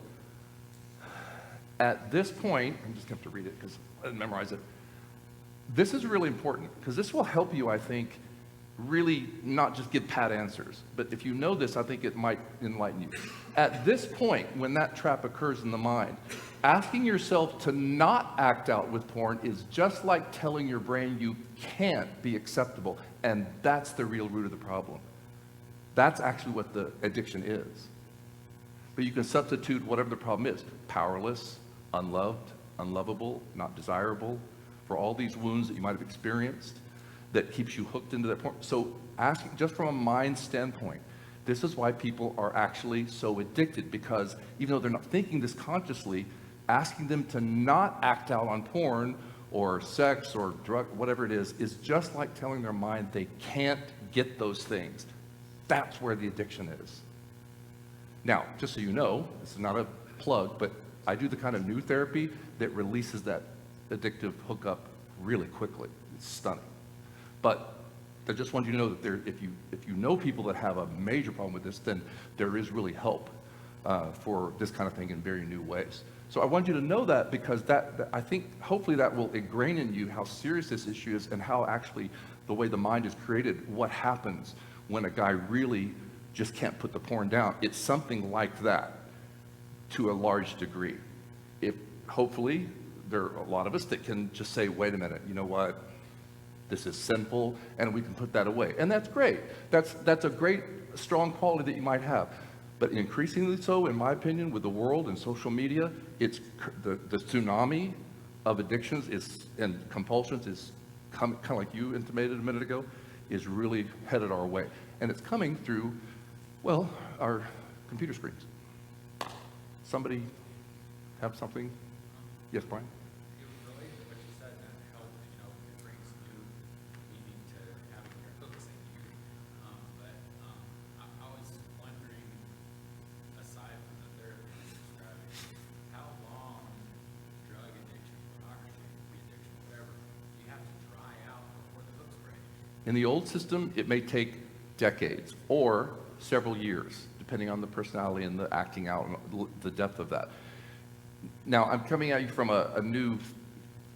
at this point, I'm just going to have to read it because I didn't memorize it. This is really important because this will help you, I think, really not just give pat answers, but if you know this, I think it might enlighten you. At this point, when that trap occurs in the mind, asking yourself to not act out with porn is just like telling your brain you can't be acceptable, and that's the real root of the problem. That's actually what the addiction is. But you can substitute whatever the problem is, powerless, unloved, unlovable, not desirable, for all these wounds that you might have experienced that keeps you hooked into that porn. So asking, just from a mind standpoint, this is why people are actually so addicted, because even though they're not thinking this consciously, asking them to not act out on porn or sex or drug, whatever it is just like telling their mind they can't get those things. That's where the addiction is. Now, just so you know, this is not a plug, but I do the kind of new therapy that releases that addictive hookup really quickly. It's stunning. But I just want you to know that if you know people that have a major problem with this, then there is really help for this kind of thing in very new ways. So I want you to know that because that I think hopefully that will ingrain in you how serious this issue is and how actually the way the mind is created, what happens when a guy really just can't put the porn down. It's something like that to a large degree. If hopefully there are a lot of us that can just say, wait a minute, you know what? This is sinful, and we can put that away. And that's great. That's a great, strong quality that you might have. But increasingly so, in my opinion, with the world and social media, it's the tsunami of addictions and compulsions is kind of like you intimated a minute ago, is really headed our way. And it's coming through, well, our computer screens. Somebody have something? Yes, Brian? It was related to what you said, that help, it brings new meaning to having your hooks in you. I was wondering, aside from the therapy you're describing, how long drug addiction, pornography, addiction, whatever, do you have to dry out before the hooks break? In the old system, it may take decades or several years, depending on the personality and the acting out and the depth of that. Now, I'm coming at you from a new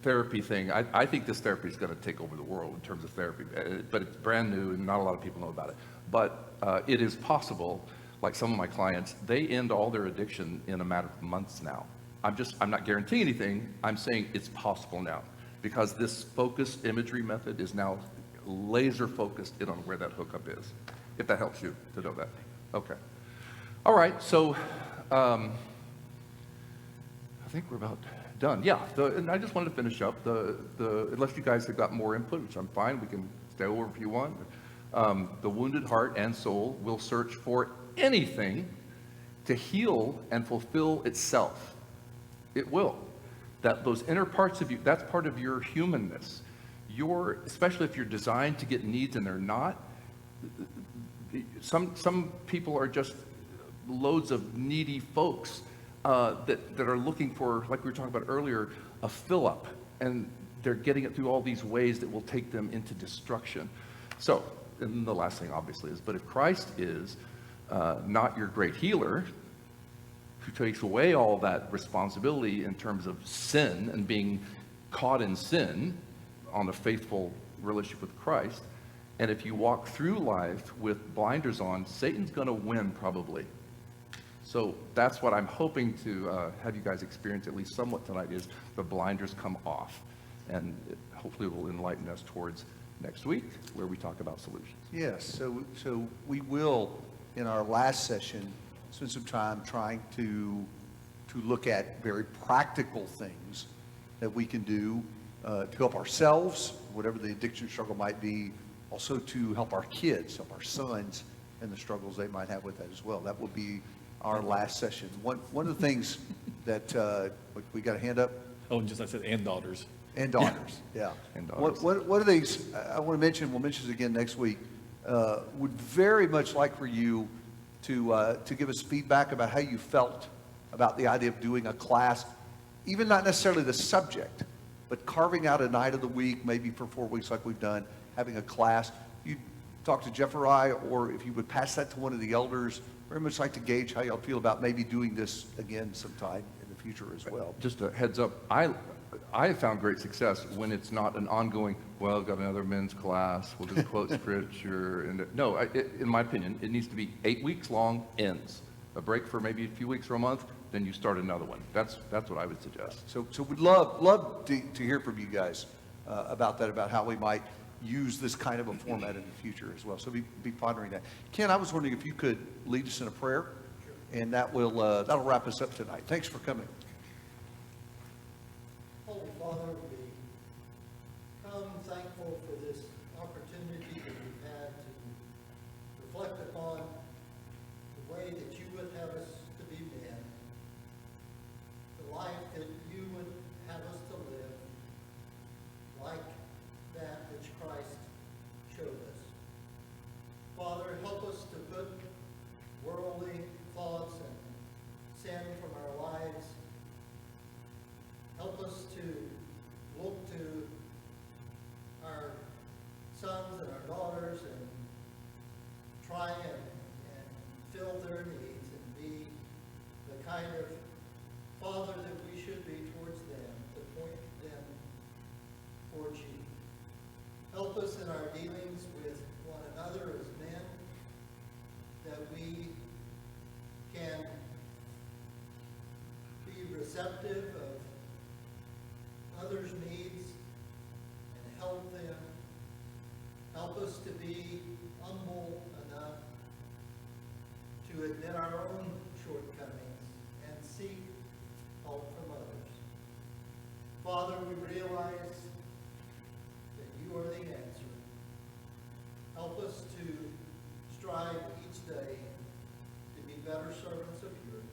therapy thing. I think this therapy is going to take over the world in terms of therapy, but it's brand new and not a lot of people know about it. But it is possible, like some of my clients, they end all their addiction in a matter of months now. I'm not guaranteeing anything. I'm saying it's possible now because this focused imagery method is now laser focused in on where that hookup is, if that helps you to know that. Okay. All right, so I think we're about done. Yeah, and I just wanted to finish up. Unless you guys have got more input, which I'm fine, we can stay over if you want. The wounded heart and soul will search for anything to heal and fulfill itself. It will. Those inner parts of you, that's part of your humanness. Especially if you're designed to get needs and they're not. Some people are just loads of needy folks. that are looking for, like we were talking about earlier, a fill-up, and they're getting it through all these ways that will take them into destruction. So, and the last thing obviously is, but if Christ is not your great healer, who takes away all that responsibility in terms of sin and being caught in sin on a faithful relationship with Christ, and if you walk through life with blinders on, Satan's going to win probably. So that's what I'm hoping to have you guys experience at least somewhat tonight, is the blinders come off. And hopefully it will enlighten us towards next week, where we talk about solutions. Yes, so we will, in our last session, spend some time trying to look at very practical things that we can do to help ourselves, whatever the addiction struggle might be, also to help our kids, help our sons, and the struggles they might have with that as well. That will be our last session. One of the things that, we got a hand up? Oh, and just I said, and daughters. And daughters, yeah. And daughters. What are these, I want to mention, we'll mention this again next week, would very much like for you to give us feedback about how you felt about the idea of doing a class, even not necessarily the subject, but carving out a night of the week, maybe for 4 weeks like we've done, having a class. You talk to Jeff or I, or if you would pass that to one of the elders, very much like to gauge how y'all feel about maybe doing this again sometime in the future as well. Just a heads up, I have found great success when it's not an ongoing, well, got another men's class, we'll just quote scripture. And no, in my opinion, it needs to be 8 weeks long, ends. A break for maybe a few weeks or a month, then you start another one. That's what I would suggest. So we'd love to hear from you guys about that, about how we might use this kind of a format in the future as well. So be pondering that. Ken, I was wondering if you could lead us in a prayer, and that'll wrap us up tonight. Thanks for coming. Holy Father, we come thankful for this opportunity that we've had to reflect upon the way that you would have us to be men, the life that you would have us to live, like that which Christ showed us. Father, help us to put worldly thoughts and sin from our lives. Help us to look to our sons and our daughters and try and fill their needs and be the kind of father that we should be towards them, to point them towards you. Help us in our dealings with one another as men, that we can be receptive of others' needs and help them. Help us to be humble enough to admit our own shortcomings and seek help from others. Father, we realize that you are the answer. Help us to strive each day to be better servants of yours.